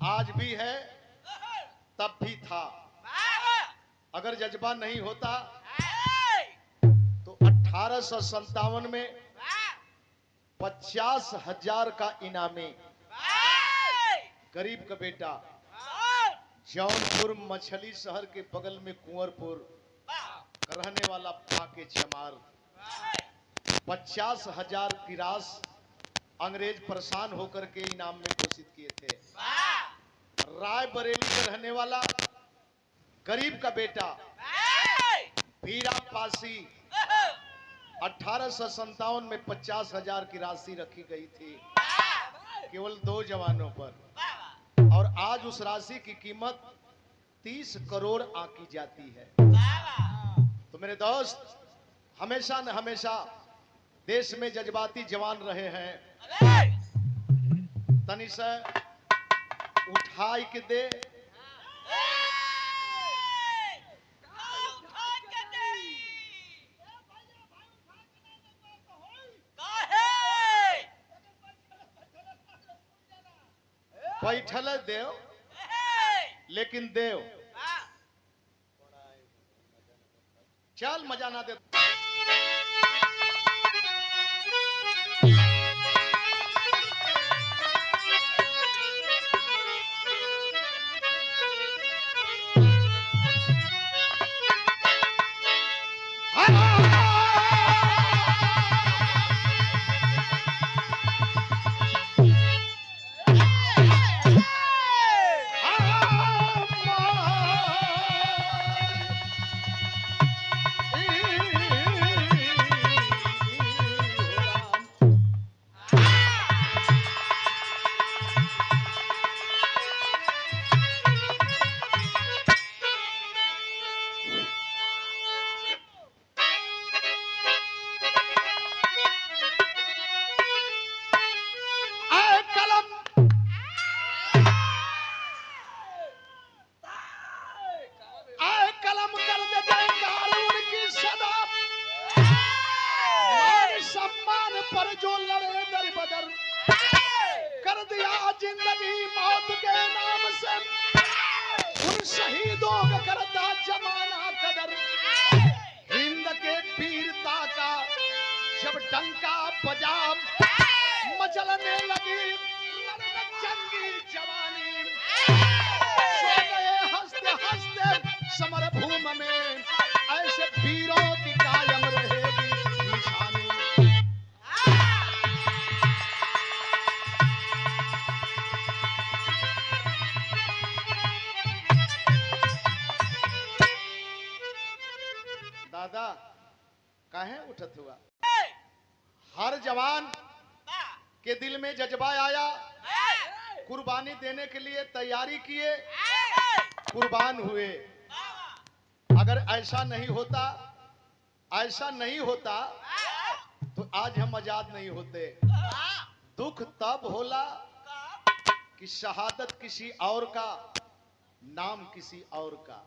आज भी है, तब भी था। अगर जज्बा नहीं होता तो 1857 में 50,000 का इनामी गरीब का बेटा जौनपुर मछली शहर के बगल में कुंवरपुर रहने वाला फाके चमार 50,000 की राशि अंग्रेज परेशान होकर के इनाम में घोषित किए थे। रायबरेली का रहने वाला गरीब का बेटा वीरा पासी 1857 में 50,000 की राशि रखी गई थी केवल 2 जवानों पर, और आज उस राशि की कीमत 30 करोड़ आंकी जाती है। तो मेरे दोस्त, हमेशा न हमेशा देश में जज्बाती जवान रहे हैं। तनी से उठाई के दे, बैठल देव लेकिन देव चल मजा ना दे। पर जो लड़े दर बदर कर दिया जिंदगी मौत के नाम से, उन शहीदों का करता जमाना कदर। हिंद के वीरता का जब डंका बजा, मचलने लगी जंगी जवानी, सो गए हंसते हंसते समर भूमि में, ऐसे वीरों की कायम रहेगी निशानी। दादा काहे उठत हुआ? हर जवान के दिल में जज्बा आया, कुर्बानी देने के लिए तैयारी किए, कुर्बान हुए। अगर ऐसा नहीं होता तो आज हम आजाद नहीं होते। दुख तब होला कि शहादत किसी और का, नाम किसी और का।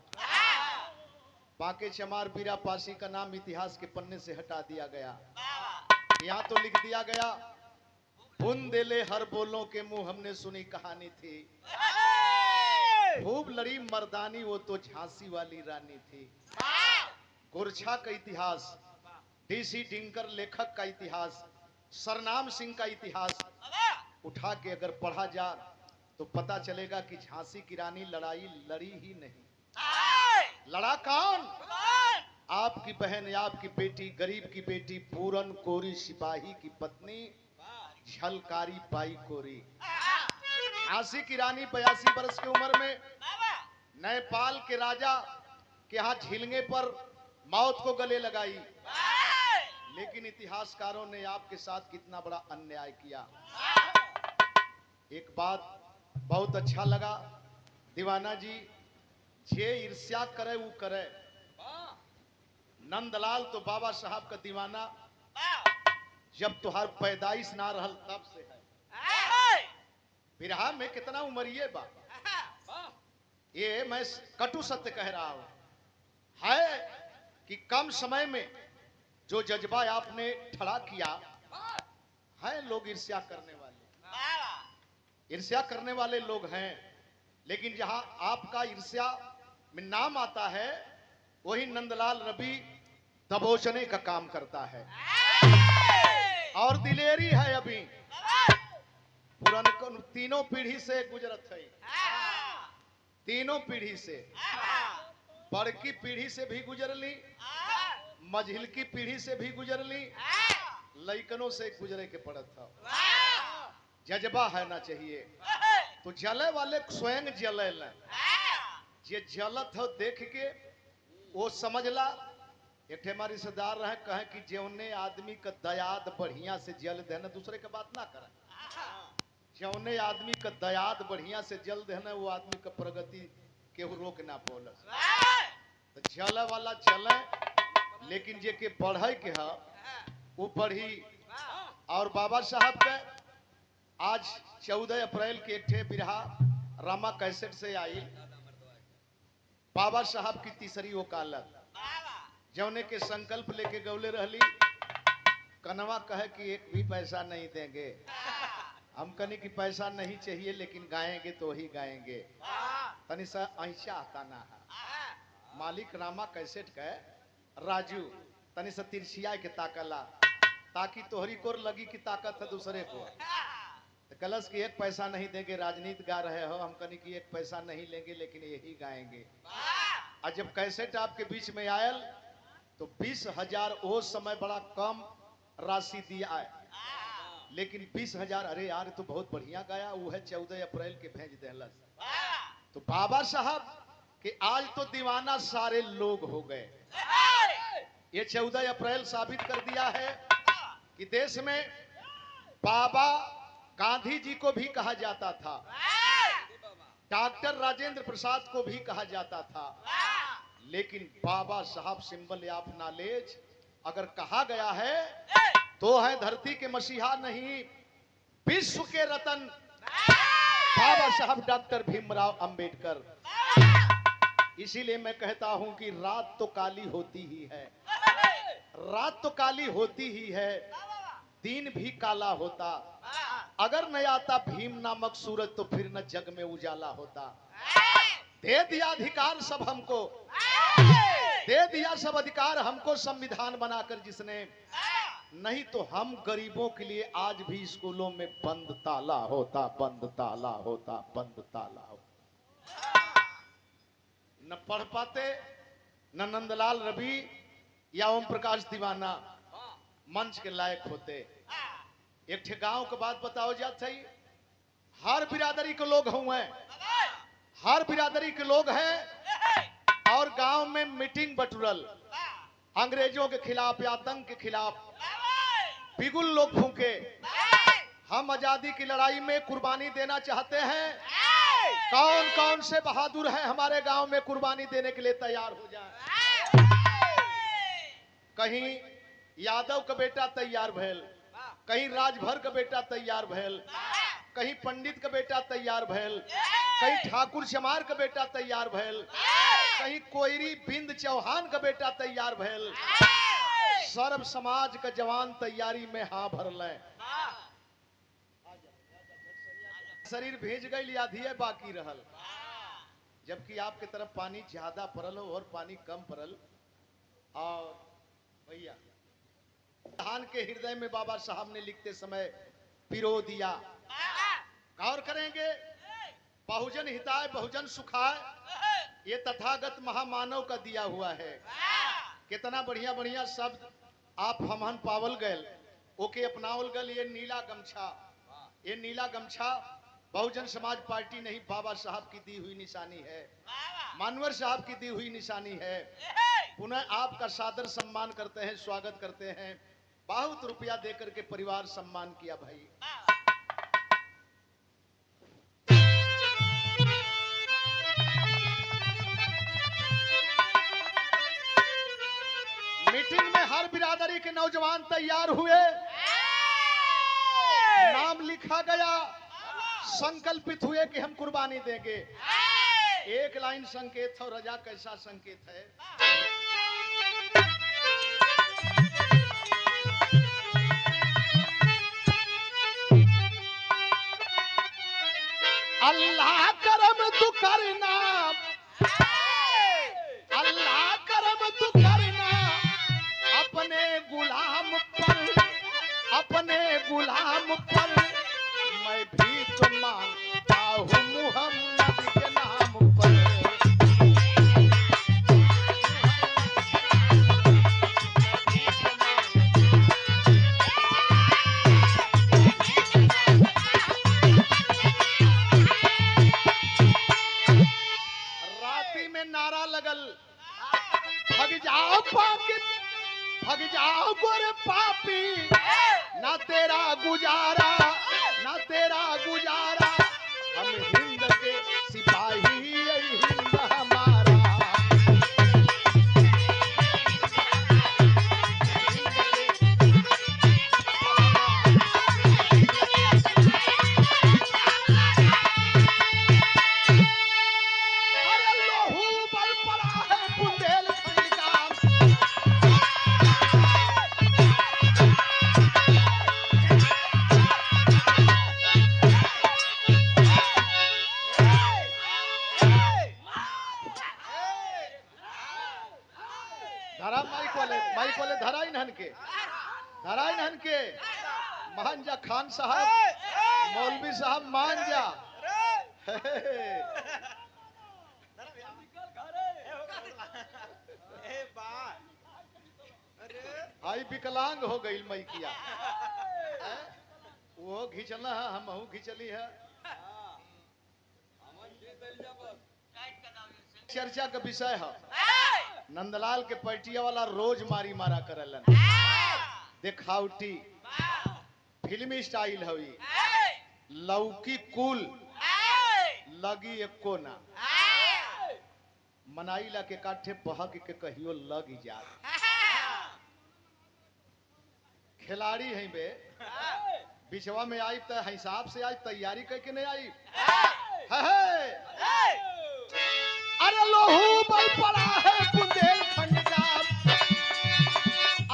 फाके चमार वीरा पासी का नाम इतिहास के पन्ने से हटा दिया गया। यहाँ तो लिख दिया गया, बुन देले हर बोलों के मुंह हमने सुनी कहानी थी, खूब लड़ी मर्दानी वो तो झांसी वाली रानी थी। गोरछा का इतिहास, डीसी डिंकर लेखक का इतिहास, सरनाम सिंह का इतिहास उठा के अगर पढ़ा जा तो पता चलेगा कि झांसी की रानी लड़ाई लड़ी ही नहीं। लड़ा कौन? आपकी बहन, आपकी बेटी, गरीब की बेटी, पूरन कोरी सिपाही की पत्नी, झलकारी बाई कोरी। झांसी की रानी 82 वर्ष की उम्र में नेपाल के राजा के यहाँ झिलने पर मौत को गले लगाई। लेकिन इतिहासकारों ने आपके साथ कितना बड़ा अन्याय किया। एक बात बहुत अच्छा लगा दीवाना जी, जे ईर्ष्या करे वो करे। नंदलाल तो बाबा साहब का दीवाना जब तुहार पैदाइश ना रहल तब से है। बिरहा में कितना उमरिए बा, ये मैं कटु सत्य कह रहा हूं, है कि कम समय में जो जज्बा आपने खड़ा किया है, लोग ईर्ष्या करने वाले लोग हैं। लेकिन जहां आपका ईर्ष्या में नाम आता है वही नंदलाल रवि दबोचने का काम करता है और दिलेरी है। अभी पुरन तीनों पीढ़ी से गुजरत है, तीनों पीढ़ी से, बड़की पीढ़ी से भी गुजर ली, मझिल की पीढ़ी से भी गुजर ली, लइकनों से गुजरे के पड़त था। जज्बा है ना चाहिए तो जले वाले स्वयं जले न, जे जलत हो देख के वो समझला। एक हमारे रिश्तेदार रहे कहे कि जौने आदमी का दयाद बढ़िया से जल देना, दूसरे के बात ना करे, जौने आदमी का दयाद बढ़िया से जल देना वो आदमी का प्रगति केहू रोक ना पोलस। तो जले वाला चले, लेकिन जे के बढ़े के है वो बढ़ी। और बाबा साहब के आज 14 अप्रैल के एक ठे बिरहा रामा कैसेट से आई बाबा साहब की तीसरी वकालत, जौने के संकल्प लेके गौले रहली। कनवा कहे कि एक भी पैसा नहीं देंगे, हम कने की पैसा नहीं चाहिए लेकिन गाएंगे तो ही गाएंगे। तनी सा ऐसा आता ना है। मालिक रामा कैसेट के राजू तनी सा तिरछिया के ताकला ताकि तोहरी कोर लगी की ताकत है दूसरे को। तो कलश की एक पैसा नहीं देंगे, राजनीति गा रहे हो, हम कनी की एक पैसा नहीं लेंगे लेकिन यही गाएंगे। और जब कैसेट आपके बीच में आयल तो 20,000 वो समय बड़ा कम राशि दिया है, लेकिन 20,000 अरे यार तो बहुत बढ़िया गाया, वो है 14 अप्रैल के भेज देलस। तो बाबा साहब के आज तो दीवाना सारे लोग हो गए। ये 14 अप्रैल साबित कर दिया है कि देश में बाबा गांधी जी को भी कहा जाता था, डॉक्टर राजेंद्र प्रसाद को भी कहा जाता था, लेकिन बाबा साहब सिंबल ऑफ नॉलेज अगर कहा गया है तो है धरती के मसीहा नहीं, विश्व के रतन बाबा साहब डॉक्टर भीमराव अंबेडकर। इसीलिए मैं कहता हूं कि रात तो काली होती ही है, रात तो काली होती ही है, दिन भी काला होता। अगर न आता भीम नामक सूरज तो फिर न जग में उजाला होता। दे दिया अधिकार सब हमको, दे दिया सब अधिकार हमको संविधान बनाकर जिसने, नहीं तो हम गरीबों के लिए आज भी स्कूलों में बंद ताला होता, बंद ताला होता, बंद ताला होता। न पढ़ पाते, न नंदलाल रवि या ओम प्रकाश दीवाना मंच के लायक होते। एक ठे गांव के बात बताओ जात है, हर बिरादरी के लोग हुए, हर बिरादरी के लोग हैं और गांव में मीटिंग बटुरल, अंग्रेजों के खिलाफ या आतंक के खिलाफ बिगुल लोग फूके, हम आजादी की लड़ाई में कुर्बानी देना चाहते हैं, कौन कौन से बहादुर हैं हमारे गांव में कुर्बानी देने के लिए तैयार हो जाए। कहीं यादव का बेटा तैयार भैल, कहीं राजभर का बेटा तैयार भैल, कहीं पंडित का बेटा तैयार भैल, कहीं ठाकुर चमार का बेटा तैयार भैल, कहीं कोयरी बिंद चौहान का बेटा तैयार भैल। सर्व समाज का जवान तैयारी में हाँ भर लें। शरीर भेज गई आधिये बाकी रहल, जबकि आपके तरफ पानी ज्यादा पड़ल हो और पानी कम पड़ल। और भैया धान के हृदय में बाबा साहब ने लिखते समय पिरो दिया। गौर करेंगे, बहुजन हिताय बहुजन सुखाय, ये तथागत महामानव का दिया हुआ है। कितना बढ़िया बढ़िया शब्द आप हमहन पावल गए, ओके अपनावल गल। ये नीला गमछा, ये नीला गमछा बहुजन समाज पार्टी नहीं, बाबा साहब की दी हुई निशानी है, मानवर साहब की दी हुई निशानी है। पुनः आपका सादर सम्मान करते हैं, स्वागत करते हैं। बहुत रुपया देकर के परिवार सम्मान किया भाई। मीटिंग में हर बिरादरी के नौजवान तैयार हुए, नाम लिखा गया, संकल्पित हुए कि हम कुर्बानी देंगे। एक लाइन संकेत था, रजा कैसा संकेत है। अल्लाह करम तू करना, अल्लाह करम तू करना अपने गुलाम पर, अपने गुलाम पर मैं भी तो मांगता हूँ मुहम्मद के नाम पर। राती में नारा लगल, भग जाओ पापी, भग जाओ गोरे पापी, ना तेरा गुजारा, ना तेरा गुजारा, हम हिंद के सिपाही, यही हिंद हमारा। अरे लोहू बल पड़ा है बुंदेलखंड का, धरा माइक वाले धरा इन्हन के, धरा इन्हन के, मान जा खान साहब, मौलवी साहब मान जा। आई विकलांग हो गई मैकिया, वो घिचला है, हम घिचली है। चर्चा का विषय है, नंदलाल के पैटिया वाला रोज मारी मारा करलन, देखावटी फिल्मी स्टाइल हवी, लौकी कुल लगी एको ना, मनाइला के काठे बहक के कहियो लग जा। खिलाड़ी हैं बे, बिचवा में आई तो हिसाब से आई, तैयारी करके नहीं आई। अरे लोहू बल पड़ा है बुंदेलखंड का,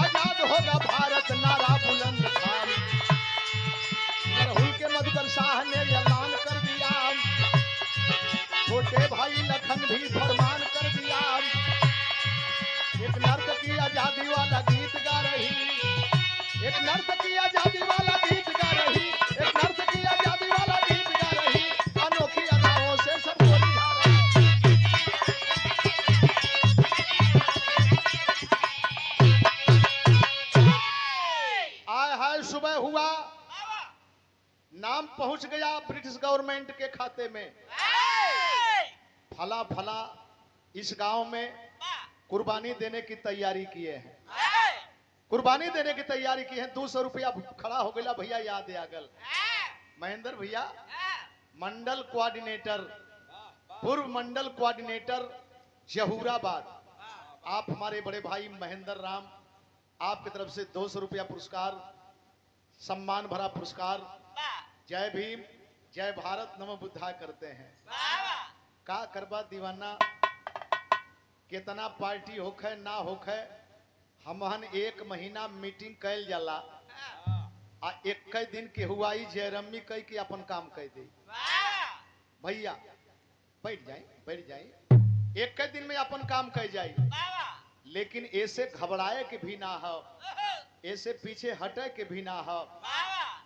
आजाद होगा भारत नारा बुलंद था, मरहुल के मधुकर शाह ने ऐलान कर दिया, छोटे भाई लखन भी फरमान कर दिया, एक नर्तकी आजादी वाला गीत गा रही, एक नर्तकी आजादी वाला गीत गा रही, एक नर्तकी आजादी वाला गीत गा रही, अनोखी अदाओं से सबको रिझा रही। आय हाय सुबह हुआ, नाम पहुंच गया ब्रिटिश गवर्नमेंट के खाते में, फला फला इस गांव में कुर्बानी देने की तैयारी किए हैं, कुर्बानी देने की तैयारी की है। 200 रुपया खड़ा हो गया भैया, याद आ गल महेंद्र भैया, मंडल कोऑर्डिनेटर, पूर्व मंडल कोऑर्डिनेटर जहूराबाद, आप हमारे बड़े भाई महेंद्र राम, आपकी तरफ से 200 रुपया पुरस्कार, सम्मान भरा पुरस्कार। जय भीम, जय भारत, नमो बुद्धा करते हैं। का करबा दीवाना, कितना पार्टी होखे ना होखे, हमहन 1 महीना मीटिंग कैल जाला, आ 21 दिन के हुआई जयरमी कह के अपन काम कह दे। भैया बैठ जाए, बैठ जाए, 21 दिन में अपन काम कह जाए, लेकिन ऐसे घबराए के भी ना हो, ऐसे पीछे हटे के भी ना हो।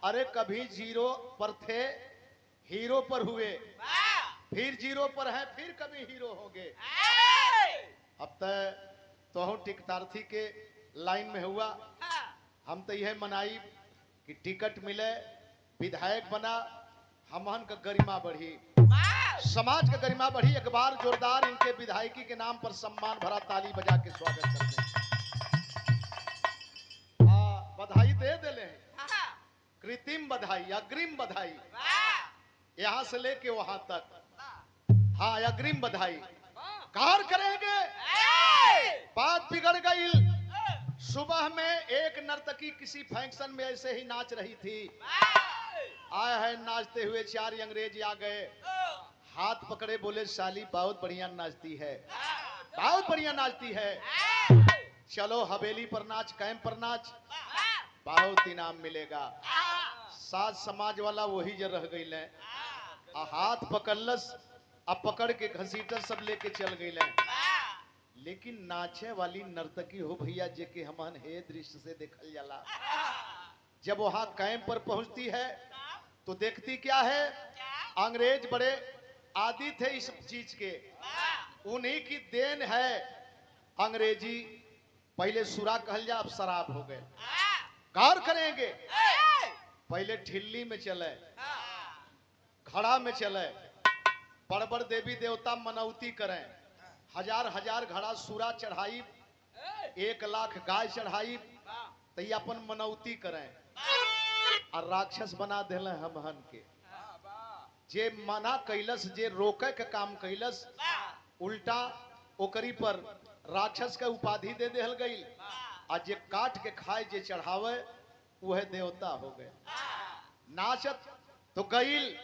अरे कभी 0 पर थे, हीरो पर हुए, फिर 0 पर है, फिर कभी हीरो होंगे। अब तो टिकटार्थी के लाइन में हुआ, हम तो यह मनाई कि टिकट मिले, विधायक बना, हमहन का गरिमा बढ़ी, समाज का गरिमा बढ़ी। एक बार जोरदार इनके विधायकी के नाम पर सम्मान भरा ताली बजा के स्वागत करते हैं। बधाई दे देले, कृत्रिम बधाई, अग्रिम बधाई, यहां से लेके वहां तक, हाँ अग्रिम बधाई। कार करेंगे, बात बिगड़ गई। सुबह में एक नर्तकी किसी फंक्शन में ऐसे ही नाच रही थी, आए है नाचते हुए 4 अंग्रेज आ गए, हाथ पकड़े, बोले साली बहुत बढ़िया नाचती है, बहुत बढ़िया नाचती है, चलो हवेली पर नाच, कैंप पर नाच, बहुत इनाम मिलेगा। साज समाज वाला वही जो रह गई, आ हाथ पकड़लस, अब पकड़ के घसीटल सब लेके चल गई। लेकिन नाचे वाली नर्तकी हो भैया जे के हमन हे दृश्य से देखल जाला। जब वहां कैंप पर पहुंचती है तो देखती क्या है, अंग्रेज बड़े आदी थे इस चीज के, उन्हीं की देन है अंग्रेजी। पहले सुरा कहल जा, अब शराब हो गए। गौर करेंगे, पहले ठिल्ली में चले, घड़ा में चले, बड़ बड़ देवी देवता मनौती करें, हजार हजार घड़ा सूरा चढ़ाई, 1 लाख गाय चढ़ाई, तो अपन मनौती करें। और राक्षस बना दिले हमहन के। जे मना कैलस, जे रोके के काम कैलस, उल्टा ओकरी पर राक्षस के उपाधि दे देहल गई। आ जे काट के खाए, जे चढ़ावे, वह देवता हो गए। नाचत तो गईल,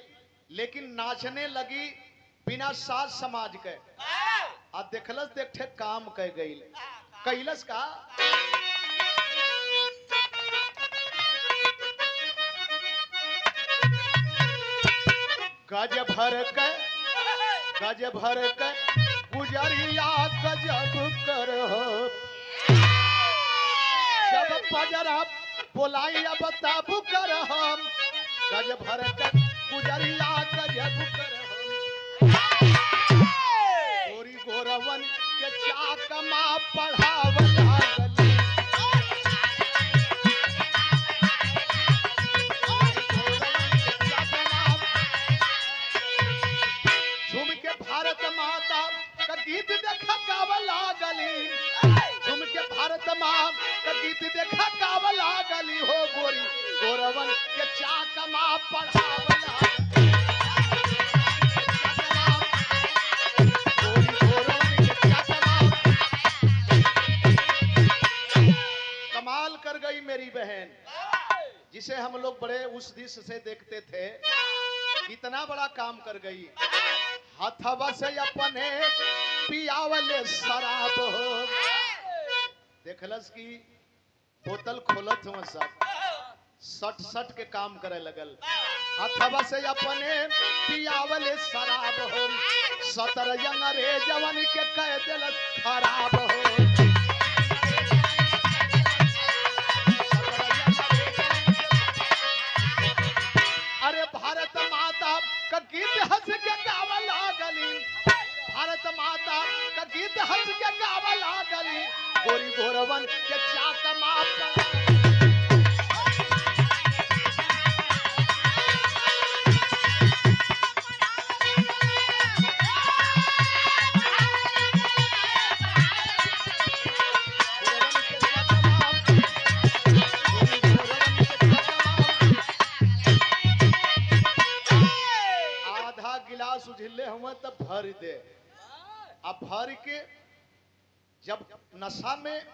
लेकिन नाचने लगी बिना साज समाज के। आ देखलस देखे काम कह गईल, कैलस का गज भर के गुजरिया गजब कर, जब पजरा बोलाई अब तब कर, गज भर के गुजरिया गजब कर, गोरी गोरवन के चाकमा पढ़ावल लागली। झूम के भारत माता का गीत देखा गावल लागली, झूम के भारत माँ का गीत देखा गावल लागली हो, गोरी गोरवन के चाकमा पढ़ावल लागली। कमाल कर गई मेरी बहन, जिसे हम लोग बड़े उस दृश्य से देखते थे, इतना बड़ा काम कर गई। हथवा से अपने पियावले शराब हो, देखलस की बोतल खोलत हुआ, सब सट सट के काम करे लगल। हथवा से अपने पियावले शराब हो, 17 अंग्रेजवन के कह दिल खराब हो। अरे भारत माता का गीत हंस के गावल लागली, भारत माता का गीत हंस के गावल लागली, गोरी गोरवन के चाकमा सुझिले हुआ तब भर दे। अब भर के जब नशा में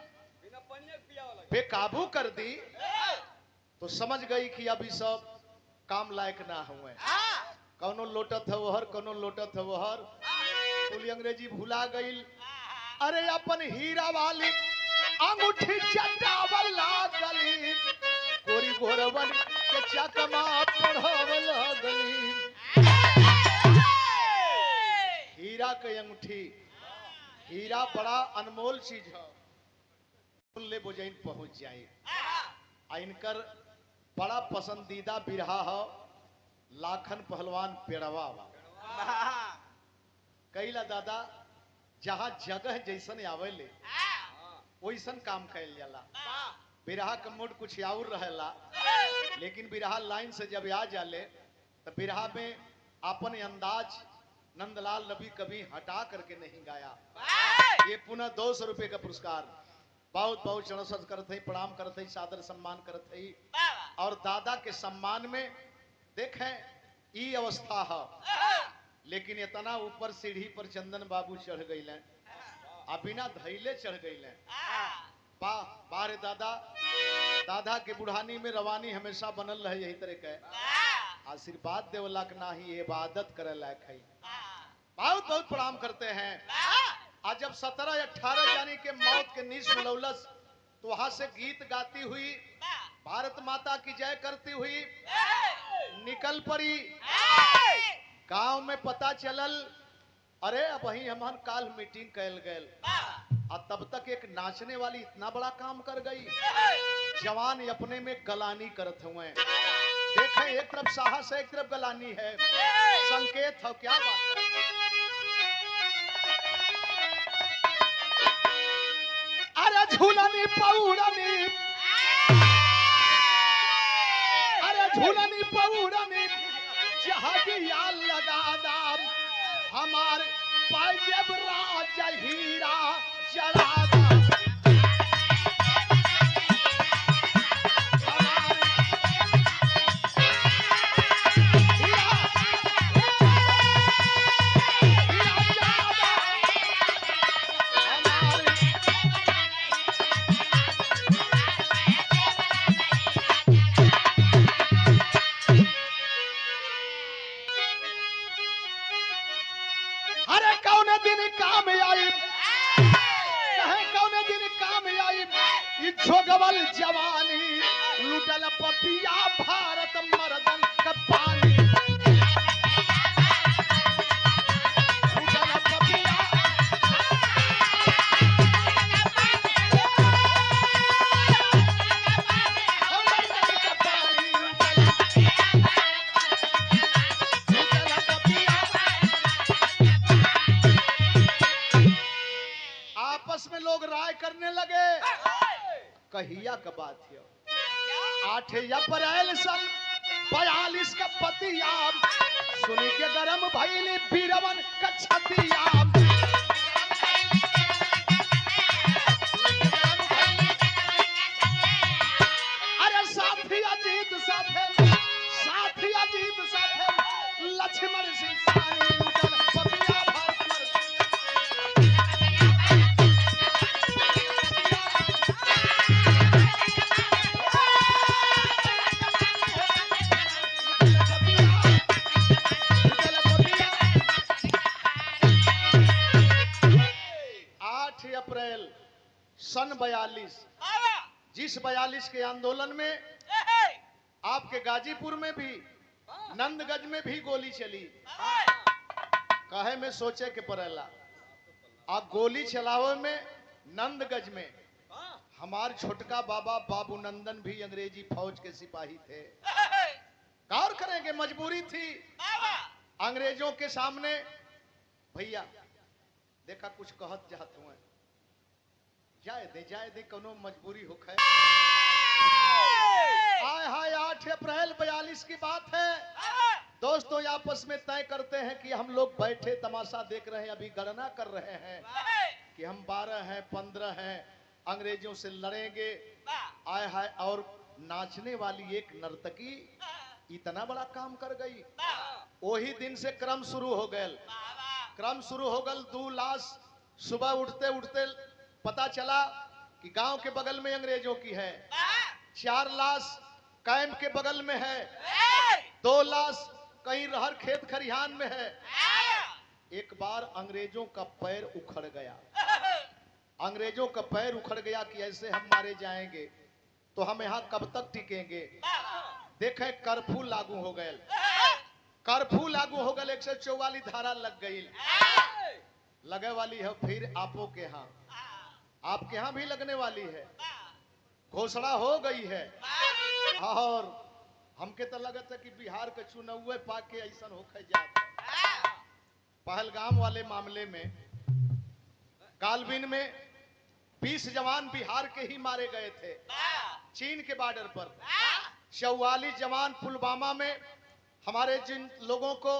बेकाबू कर दी तो समझ गई कि अभी सब काम लायक ना हुए। कौनो लोटत है वहर, कौनो लोटत है वहर, पूरी अंग्रेजी भुला गई। अरे अपन हीरा वाली अंगूठी चटावल लागली, गोरी गोरवन के चकमा पढ़ावल लागली। हीरा के अंगूठी, हीरा बड़ा अनमोल चीज है, ले बोझाइन पहुंच जाए। इनकर बड़ा पसंदीदा बिरहा है लाखन पहलवान पेड़वा। कैला दादा जहां जगह जैसन आवेले वैसन काम कैल जाला। बिरहा का मूड कुछ और रहेला, लेकिन बिरहा लाइन से जब आ जाले तो बिरहा में अपन अंदाज नंदलाल नबी कभी हटा करके नहीं गाया। ये पुनः 200 रुपए का पुरस्कार बहुत बहुत चरणस्पर्श करते ही, प्रणाम करते ही, सादर सम्मान करते ही। और दादा के सम्मान में देखें ई अवस्था है, लेकिन इतना ऊपर सीढ़ी पर चंदन बाबू चढ़ गई, बिना धैले चढ़ गई। बारे दादा, दादा के बुढ़ानी में रवानी हमेशा बनल रहे यही तरह के आशीर्वाद देवला के ना ही इबादत करे लायक है। बहुत बहुत प्रणाम करते हैं। आज जब 17-18 जानी के मौत के नीच मिलौलस तो वहां से गीत गाती हुई, भारत माता की जय करती हुई निकल पड़ी। गांव में पता चलल, अरे अब वही हमार काल मीटिंग कैल गए और तब तक एक नाचने वाली इतना बड़ा काम कर गई। जवान अपने में गलानी करत हुए, देखें एक तरफ साहस है एक तरफ गलानी है, संकेत है क्या बात है। अरे झूलनी पौड़नी, अरे झूलनी पौड़नी जहागिया लगा दाम, हमार पाजेब राजा हीरा चढ़ा दाम। जोगवल जवानी लुटल पपिया भारत मर्दन का पानी, लुटल पपिया आपस में लोग राय करने लगे, कहिया का बात है 8 अप्रैल सन 42 का पतिया, सुनी के गरम भइली बीरवन का छतिया। अरे साथी अजीत साथे, साथी अजीत साथे लक्ष्मण सिंह सानी लुटल पपिया भारत अप्रैल सन 42, जिस 42 के आंदोलन में आपके गाजीपुर में भी नंदगंज में भी गोली चली, कहे में सोचे के पड़ेला आ गोली चलावे में नंदगंज में हमार छोटका बाबा बाबू नंदन भी अंग्रेजी फौज के सिपाही थे। गौर करेंगे मजबूरी थी अंग्रेजों के सामने, भैया देखा कुछ कहत चाहत हुए, जाए दे कोनो मजबूरी हो है। आए हाय 8 अप्रैल 42 की बात है दोस्तों, आपस में तय करते हैं कि हम लोग बैठे तमाशा देख रहे हैं, अभी गणना कर रहे हैं कि हम 12 हैं 15 हैं, अंग्रेजों से लड़ेंगे। आए हाय, और नाचने वाली एक नर्तकी इतना बड़ा काम कर गई। वही दिन से क्रम शुरू हो गए, क्रम शुरू हो गल 2 लाश। सुबह उठते उठते पता चला कि गांव के बगल में अंग्रेजों की है, 4 लाश कैंप के बगल में है, 2 लाश कहीं रहर खेत खरिहान में है। एक बार अंग्रेजों का पैर उखड़ गया, अंग्रेजों का पैर उखड़ गया कि ऐसे हम मारे जाएंगे तो हम यहाँ कब तक टिकेंगे। देखें कर्फ्यू लागू हो गए, कर्फ्यू लागू हो गए, 144 धारा लग गई, लगे वाली है फिर आपो के यहाँ, आपके यहाँ भी लगने वाली है, घोषणा हो गई है। और हमके तो लगता है कि बिहार के चुनाव पाके ऐसा होके जाता। पहलगाम वाले मामले में कालबिन में 20 जवान बिहार के ही मारे गए थे चीन के बॉर्डर पर। 44 जवान पुलवामा में हमारे जिन लोगों को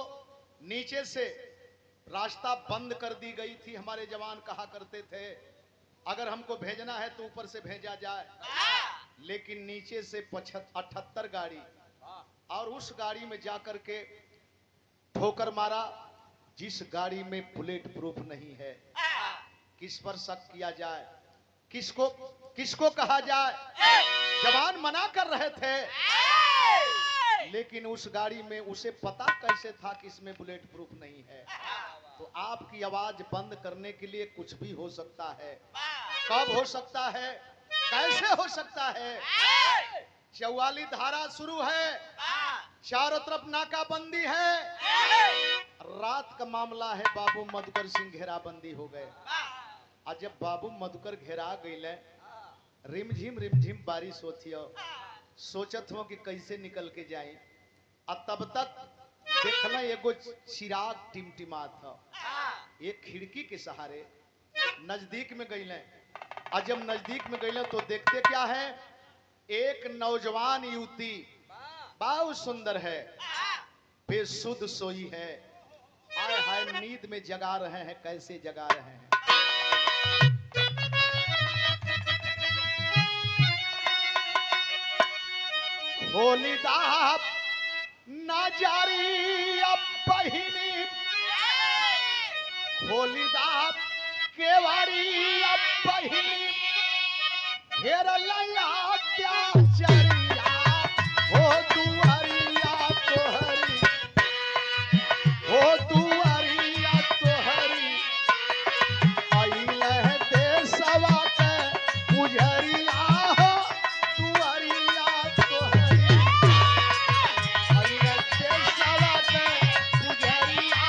नीचे से रास्ता बंद कर दी गई थी, हमारे जवान कहा करते थे अगर हमको भेजना है तो ऊपर से भेजा जाए, लेकिन नीचे से 78 गाड़ी और उस गाड़ी में जाकर के ठोकर मारा जिस गाड़ी में बुलेट प्रूफ नहीं है। किस पर शक किया जाए, किसको किसको कहा जाए। जवान मना कर रहे थे, लेकिन उस गाड़ी में उसे पता कैसे था कि इसमें बुलेट प्रूफ नहीं है। तो आपकी आवाज बंद करने के लिए कुछ भी हो सकता है। कब हो सकता है, कैसे हो सकता है। 44 धारा शुरू है, चारों तरफ नाकाबंदी है, रात का मामला है, बाबू मधुकर सिंह घेराबंदी हो गए। आज जब बाबू मधुकर घेरा गए, रिमझिम बारिश होती हो, सोचत हो कि कैसे निकल के जाए। तब तक देखना एगो चिराग टिमटिमात था, एक खिड़की के सहारे नजदीक में गईले। और जब नजदीक में गईले तो देखते क्या है, एक नौजवान युवती बहुत सुंदर है, बेसुध सोई है। आए हाय, नींद में जगा रहे हैं, कैसे जगा रहे हैं। खोलिदा नाजारी अब बहिनी, खोलिदा केवारी अब बहिनी, घेरल अत्याचारिया हो दुआरिया तोहरी, हो दुआरिया तोहरी, अइले देशवा के पुजरिया हो दुआरिया तोहरी, अइले देशवा के पुजरिया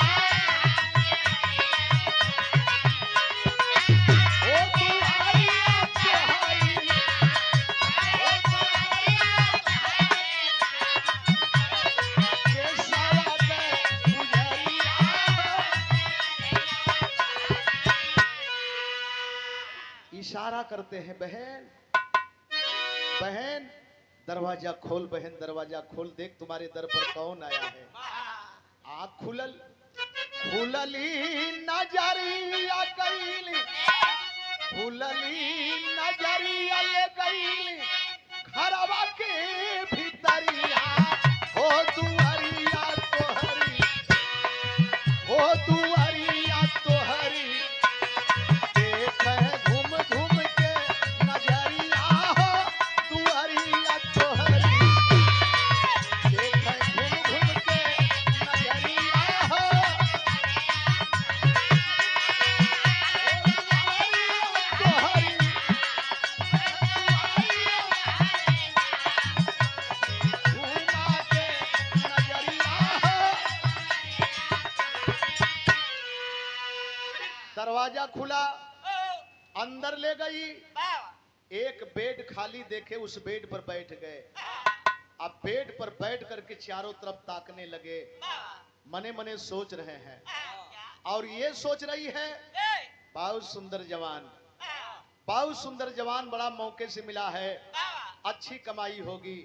हो दुआरिया तोहरी, हो दुआरिया देशवा के पुजरिया। इशारा करते हैं, बहन बहन दरवाजा खोल, बहन दरवाजा खोल, देख तुम्हारे दर पर कौन आया है। आँख खुलल, खुलली नजरिया गईली, खुलली नजरिया ले गईली, घरवा के भीतरिया हो दुआरिया तोहरी, हो दुआरिया तोहरी, देखे घूम घूम के नजरिया हो दुआरिया तोहरी, देखे घूम घूम के नजरिया हो दुआरिया तोहरी, घूमा के नजरिया हो। दरवाजा खुला, अंदर ले गई। एक बेड खाली देखे, उस बेड पर बैठ गए। अब बेड पर बैठ करके चारों तरफ ताकने लगे, मने मने सोच रहे हैं। और ये सोच रही है, बहुत सुंदर जवान, बहुत सुंदर जवान, बड़ा मौके से मिला है, अच्छी कमाई होगी,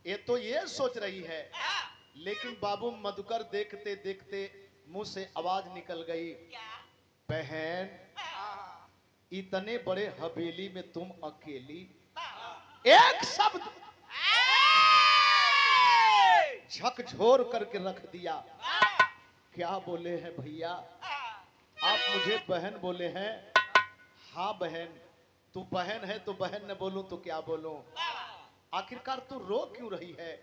ये तो ये सोच रही है। लेकिन बाबू मधुकर देखते देखते मुंह से आवाज निकल गई, बहन इतने बड़े हवेली में तुम अकेली। एक शब्द झकझोर करके रख दिया। क्या बोले हैं भैया, आप मुझे बहन बोले हैं। हाँ बहन, तू बहन है तो बहन न बोलूं तो क्या बोलूं। आखिरकार तू रो क्यों रही है,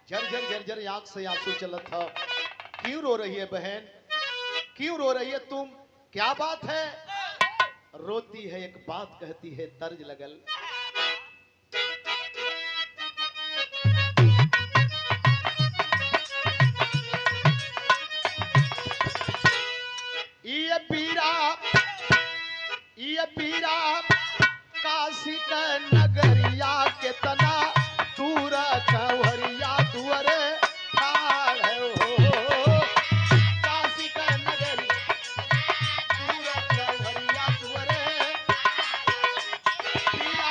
झरझर झरझर आंख से आंसू चलत था, क्यों रो रही है बहन, क्यों रो रही है तुम, क्या बात है। रोती है एक बात कहती है, तर्ज लगल, ये पीरा काशी का नगरिया के तना दूर कंवरिया दुअरे ठाड़ है हो, काशी का नगरी दूर कंवरिया दुअरे पीरा।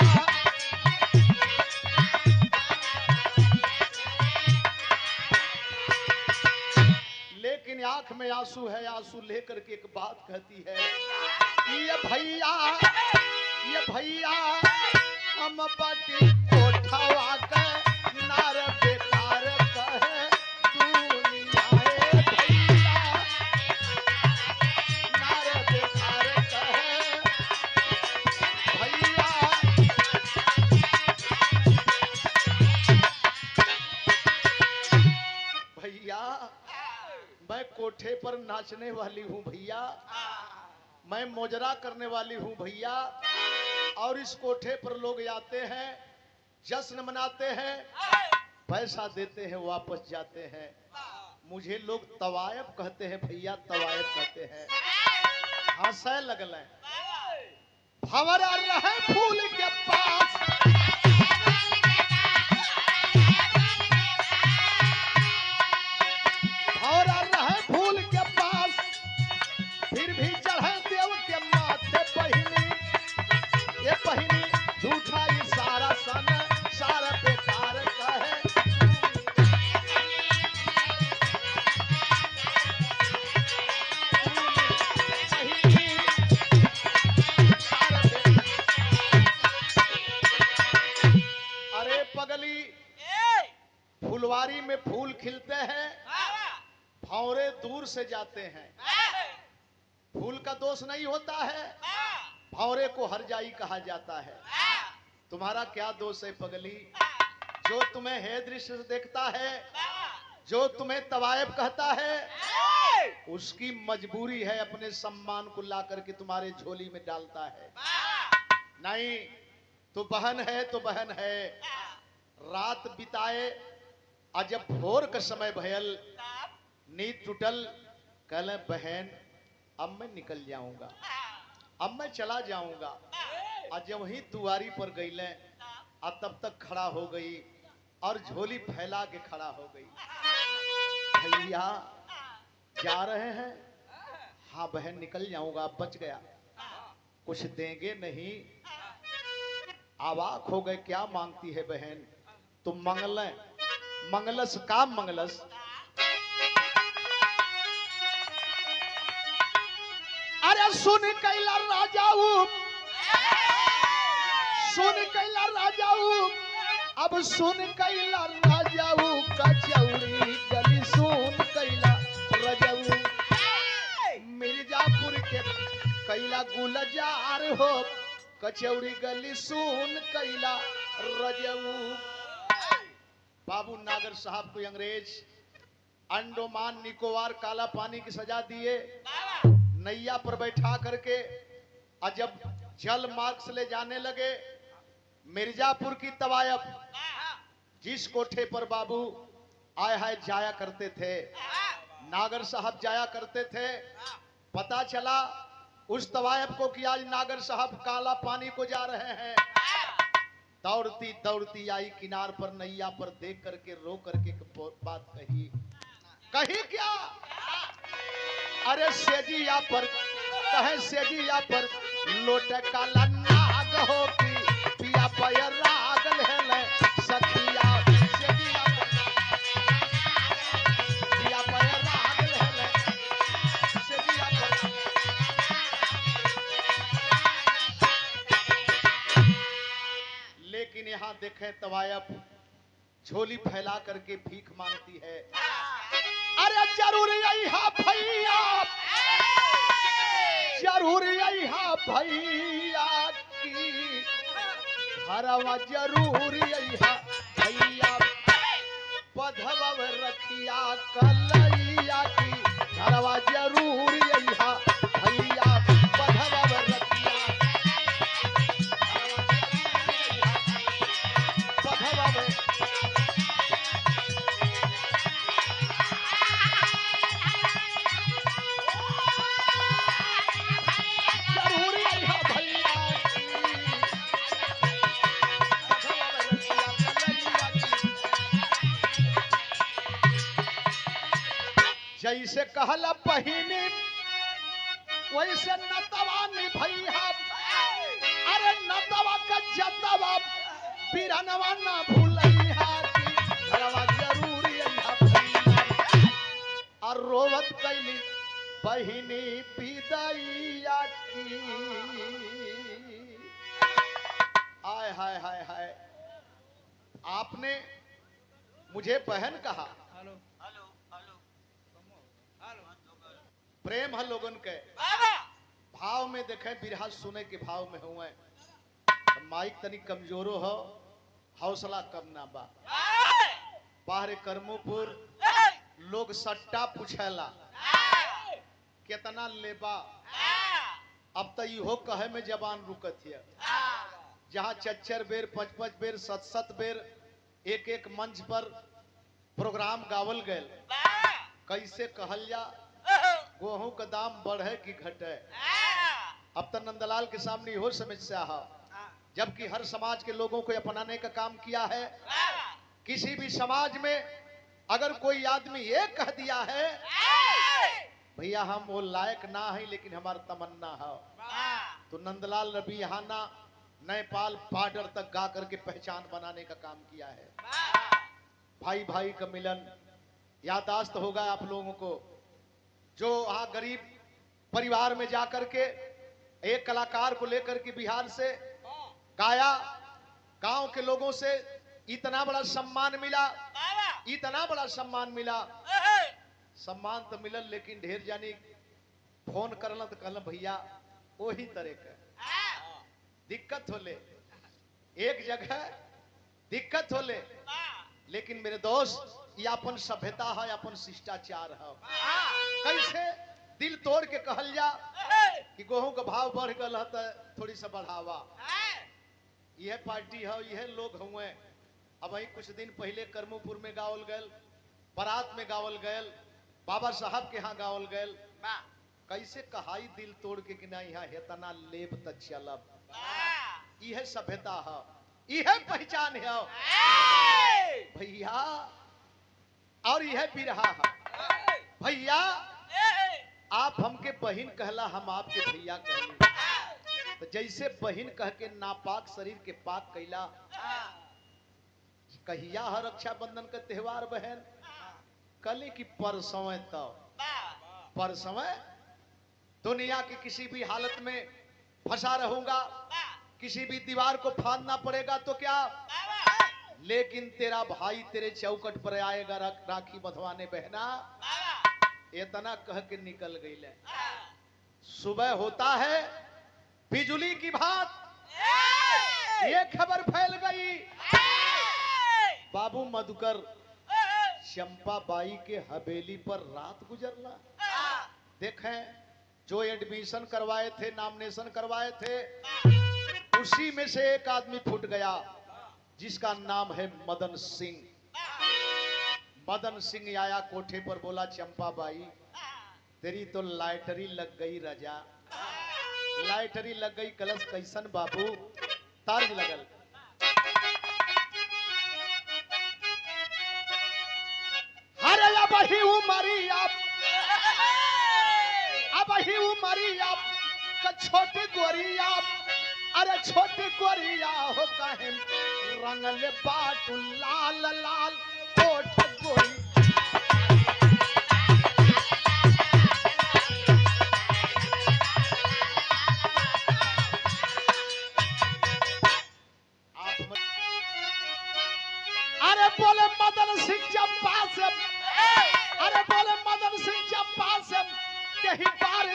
लेकिन आंख में आंसू है, आंसू लेकर के एक बात कहती है, ये भैया हम पटी कोठवा के नार बेकार कहे दुनिया, भैया नार बेकार कहे भैया। भैया मैं कोठे पर नाचने वाली हूँ भैया, मैं मोजरा करने वाली हूँ भैया, और इस कोठे पर लोग आते हैं, जश्न मनाते हैं, पैसा देते हैं, वापस जाते हैं। मुझे लोग तवायब कहते हैं भैया, तवायब कहते हैं। हंसे लगल है। भंवरा रहे फूल के पास, भंवरा रहे फूल के पास, फिर भी चढ़े देव के माथे पहिनी। ये पहिनी झूठा इशारा सन सारा बेकार कहे। अरे पगली, फुलवारी में फूल खिलते हैं, भंवरे दूर से जाते हैं। फूल का दोष नहीं होता है, भंवरे को हरजाई कहा जाता है। तुम्हारा क्या दोष है पगली? जो तुम्हें हे दृश्य से देखता है, जो तुम्हें तवायब कहता है, उसकी मजबूरी है अपने सम्मान को ला करके तुम्हारे झोली में डालता है। नहीं, तो बहन है तो बहन है। रात बिताए और जब भोर का समय भयल, नींद टूटल, कल बहन अब मैं निकल जाऊंगा, अब मैं चला जाऊंगा। और जब वही दुआरी पर गईले, और तब तक खड़ा हो गई और झोली फैला के खड़ा हो गई। भैया जा रहे हैं? हाँ बहन निकल जाऊंगा, बच गया। कुछ देंगे नहीं? अवाक हो गए, क्या मांगती है बहन? तुम मंगल मंगलस का मंगलस। अरे सुन कैला राजाऊ, सुन कैला राजाऊ, अब सुन कैला राजाऊ, कचौड़ी गली सुन कैला राजाऊ। मिर्जापुर के कैला गुलजार हो, कचौड़ी गली सुन कैला राजाऊ। बाबू नागर साहब को अंग्रेज अंडोमान निकोबार काला पानी की सजा दिए। नैया पर बैठा करके और जब जल मार्ग से ले जाने लगे, मिर्जापुर की तवायब जिस कोठे पर बाबू आए हाय जाया करते थे, नागर साहब जाया करते थे, पता चला उस तवायब को कि आज नागर साहब काला पानी को जा रहे हैं। दौड़ती दौड़ती आई किनार पर, नैया पर देख करके रो करके बात कही। कही क्या? अरे सेजिया पर कहे, सेजिया पर लोट काला नाग हो की पिया पैर रागल है ले सखिया। सेजिया पर पिया पैर रागल है ले सेजिया पर। लेकिन यहाँ देखें तवायब झोली फैला करके भीख मांगती है। अरे जरूर यहाँ भैया, जरूर यहाँ भैया की हरवा, जरूर यहाँ भैया पधवा रखिया कलैया की हरवा, जरूर यहाँ भैया पधवा रखिया पधवा। जैसे कहला पहिनी वैसे नतवा निभैया। अरे नतवा का जतवा बिरनवा ना भूलैया की घरवा जरूर यहाँ भैया। और रोवत कैली बहिनी विदैया की। हाय हाय हाय हाय, आपने मुझे बहन कहा। प्रेम है लोगन के भाव में देखे, बिरहा सुने के भाव में हुए। माइक तनी कमजोरो हो, हौसला कम ना बा। बाहर करमोपुर लोग सट्टा पूछेला कितना लेबा। अब तो इहो कहे में जबान रुकत है। जहाँ 4 बेर 5 बेर 7 बेर एक मंच पर प्रोग्राम गावल गए, कैसे कहल जा गेहूं का दाम बढ़े कि घटे। अब तो नंदलाल के सामने हो समस्या है, जबकि हर समाज के लोगों को अपनाने का काम किया है। किसी भी समाज में अगर कोई आदमी ये कह दिया है भैया हम वो लायक ना है लेकिन हमारा तमन्ना है, तो नंदलाल रबियाना नेपाल बॉर्डर तक गा करके पहचान बनाने का काम किया है। भाई भाई का मिलन यादाश्त होगा आप लोगों को, जो वहां गरीब परिवार में जाकर के एक कलाकार को लेकर के बिहार से गाया, गांव के लोगों से इतना बड़ा सम्मान मिला, इतना बड़ा सम्मान मिला। सम्मान तो मिलल लेकिन ढेर जानी फोन करल तो कहल भैया वही तरह का दिक्कत होले, एक जगह दिक्कत होले, लेकिन मेरे दोस्त ये अपन सभ्यता है, अपन शिष्टाचार है। कैसे दिल तोड़ के कहल जा कि गेहूं का भाव बढ़ गल है तो थोड़ी सा बढ़ावा। यह पार्टी है, यह लोग हुए। अब वही कुछ दिन पहले करमूपुर में गावल गयल, बारात में गावल गयल, बाबा साहब के यहाँ गावल गयल। कैसे कहाई दिल तोड़ के कि ना यहाँ हेतना लेब तक चलब। यह सभ्यता है, यह पहचान है भैया, और यह बिरहा है भैया। आप हमके बहिन कहला, हम आपके भैया कहली। तो जैसे बहिन कह के नापाक शरीर के पाक कैला, कहिया है रक्षाबंधन का त्योहार बहन? कल की परसों, तो परसों दुनिया की किसी भी हालत में फंसा रहूंगा, किसी भी दीवार को फाड़ना पड़ेगा तो क्या, लेकिन तेरा भाई तेरे चौकट पर आएगा राखी बंधवाने बहना। इतना कह के निकल गई ले। सुबह होता है बिजली की भात, ये खबर फैल गई बाबू मधुकर चंपा बाई के हवेली पर रात गुजरला। देखें जो एडमिशन करवाए थे, नॉमिनेशन करवाए थे, उसी में से एक आदमी फूट गया जिसका नाम है मदन सिंह। मदन सिंह आया कोठे पर, बोला चंपा बाई तेरी तो लाइटरी लग गई राजा, लाइटरी लग गई। कलश कैसन बाबू? तर्ज लगल, अरे अब ही उमरी अब ही उमरी का छोटी गोरिया, अरे छोटी गोरिया हो कहे रंगले बाटू लाल लाल ओठ गोरी। अरे बोले मदन सिंह चंपा से, अरे बोले मदन सिंह चंपा से तेही पार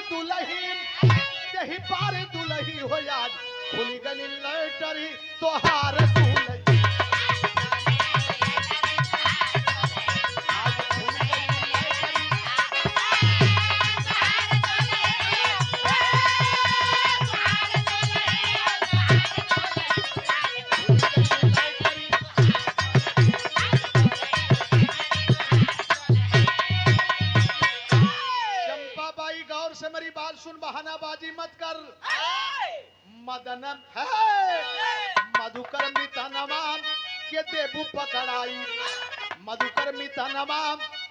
दुलही हो याद खुली गली लैटरी तोहार दुलही। सुन, बहानाबाजी मत कर। मदन है मधुकर मितनमा के देबू पकड़ाई, मधुकर मितनमा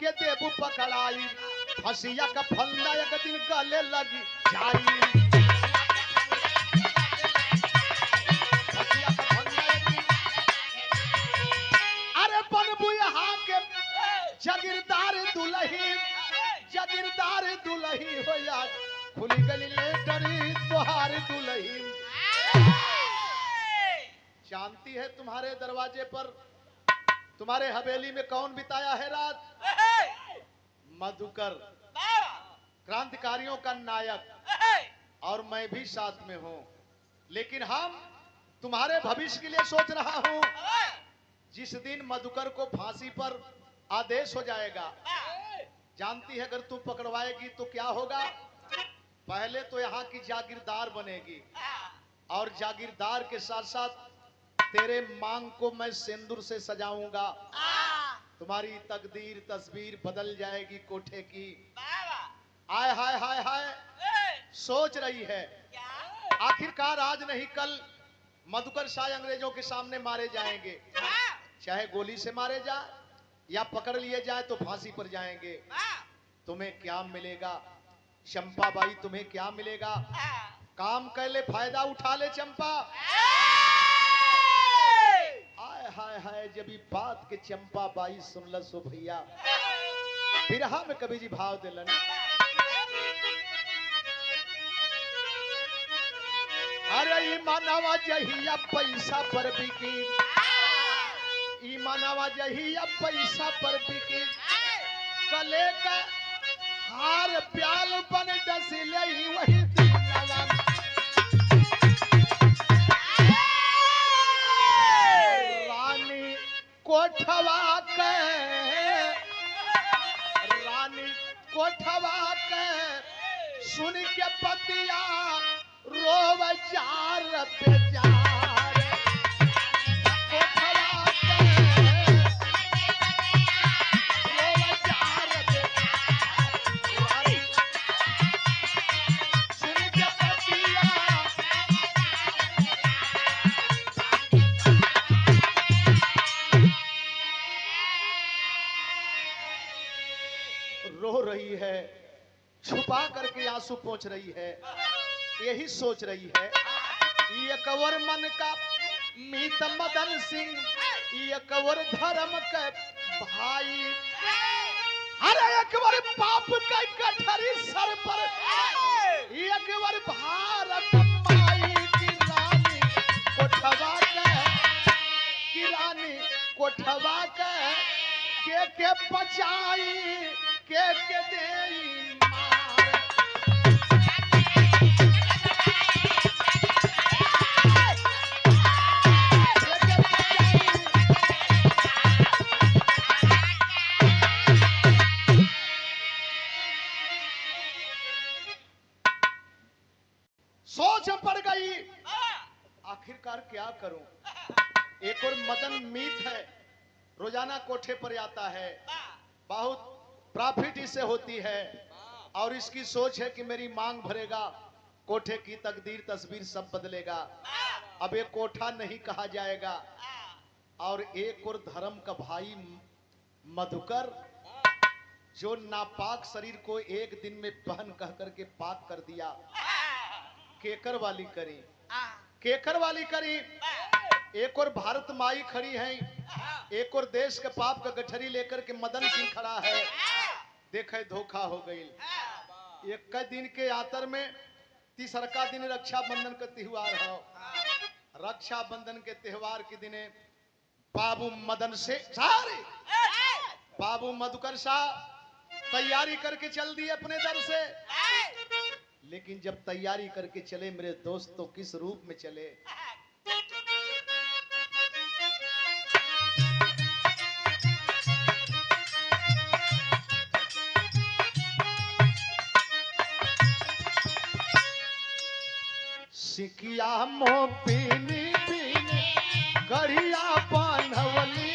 के देबू पकड़ाई, फसिया का फंदा एक दिन गले लगी जाई। अरे बनबू यहाँ के जागीरदार दुलही, जागीरदार दुलही हो याद खुली गली लेटरी तोहार दुलही। जानती है तुम्हारे दरवाजे पर, तुम्हारे हवेली में कौन बिताया है रात? मधुकर, क्रांतिकारियों का नायक, और मैं भी साथ में हूं। लेकिन हम तुम्हारे भविष्य के लिए सोच रहा हूं। जिस दिन मधुकर को फांसी पर आदेश हो जाएगा, जानती है अगर तू पकड़वाएगी तो क्या होगा? पहले तो यहाँ की जागीरदार बनेगी, और जागीरदार के साथ साथ तेरे मांग को मैं सिंदूर से सजाऊंगा, तुम्हारी तकदीर तस्वीर बदल जाएगी कोठे की। आय हाय हाय हाय सोच रही है। आखिरकार आज नहीं कल मधुकर शाह अंग्रेजों के सामने मारे जाएंगे, चाहे गोली से मारे जाए या पकड़ लिए जाए तो फांसी पर जाएंगे। तुम्हें क्या मिलेगा चंपा बाई, तुम्हें क्या मिलेगा? काम कर ले, फायदा उठा ले चंपा। आय हाय हाय जब ये बात के चंपा बाई सुनल सो भैया बिरहा में कभी जी भाव दिलन। अरे ई मानवा जहिया पैसा पर बिकी, ई मानवा जहिया पैसा पर बिकी, कले का हार प्याल बन डसिले वही दिनवा। रानी कोठवा के, रानी कोठवा के सुन के पतिया रोव जार बेजार। कोठवा के रोव जार बेजार, रानी सुन के पतिया रो रही है, छुपा करके आंसू पोंछ रही है। यही सोच रही है ये कवर मन का मीत मदन सिंह, ये कवर धर्म के भाई। अरे एक बार पाप का कठरी सर पर, एक बार भारत माई की रानी कोठवा की रानी कोठवा के बचाई के देई मार। सोच पड़ गई आखिरकार क्या करूं। एक और मदन मीत है, रोजाना कोठे पर आता है, बहुत प्रॉफिट इससे होती है और इसकी सोच है कि मेरी मांग भरेगा, कोठे की तकदीर तस्वीर सब बदलेगा। अब ये कोठा नहीं कहा जाएगा। और एक और धर्म का भाई मधुकर जो नापाक शरीर को एक दिन में पहन कह करके पाक कर दिया। केकर वाली करी, केकर वाली करी। एक और भारत माई खड़ी है, एक और देश के पाप का गठरी लेकर के मदन सिंह खड़ा है। देखे धोखा हो गई। एक दिन के आतर में तीसरा दिन रक्षाबंधन का त्योहार हो। रक्षाबंधन के त्योहार के दिने बाबू मदन से सारे बाबू मधुकर शाह तैयारी करके चल दिए अपने दर से। लेकिन जब तैयारी करके चले मेरे दोस्त तो किस रूप में चले। सिकिया मोह पीनी पीनी गढ़िया बांधवली,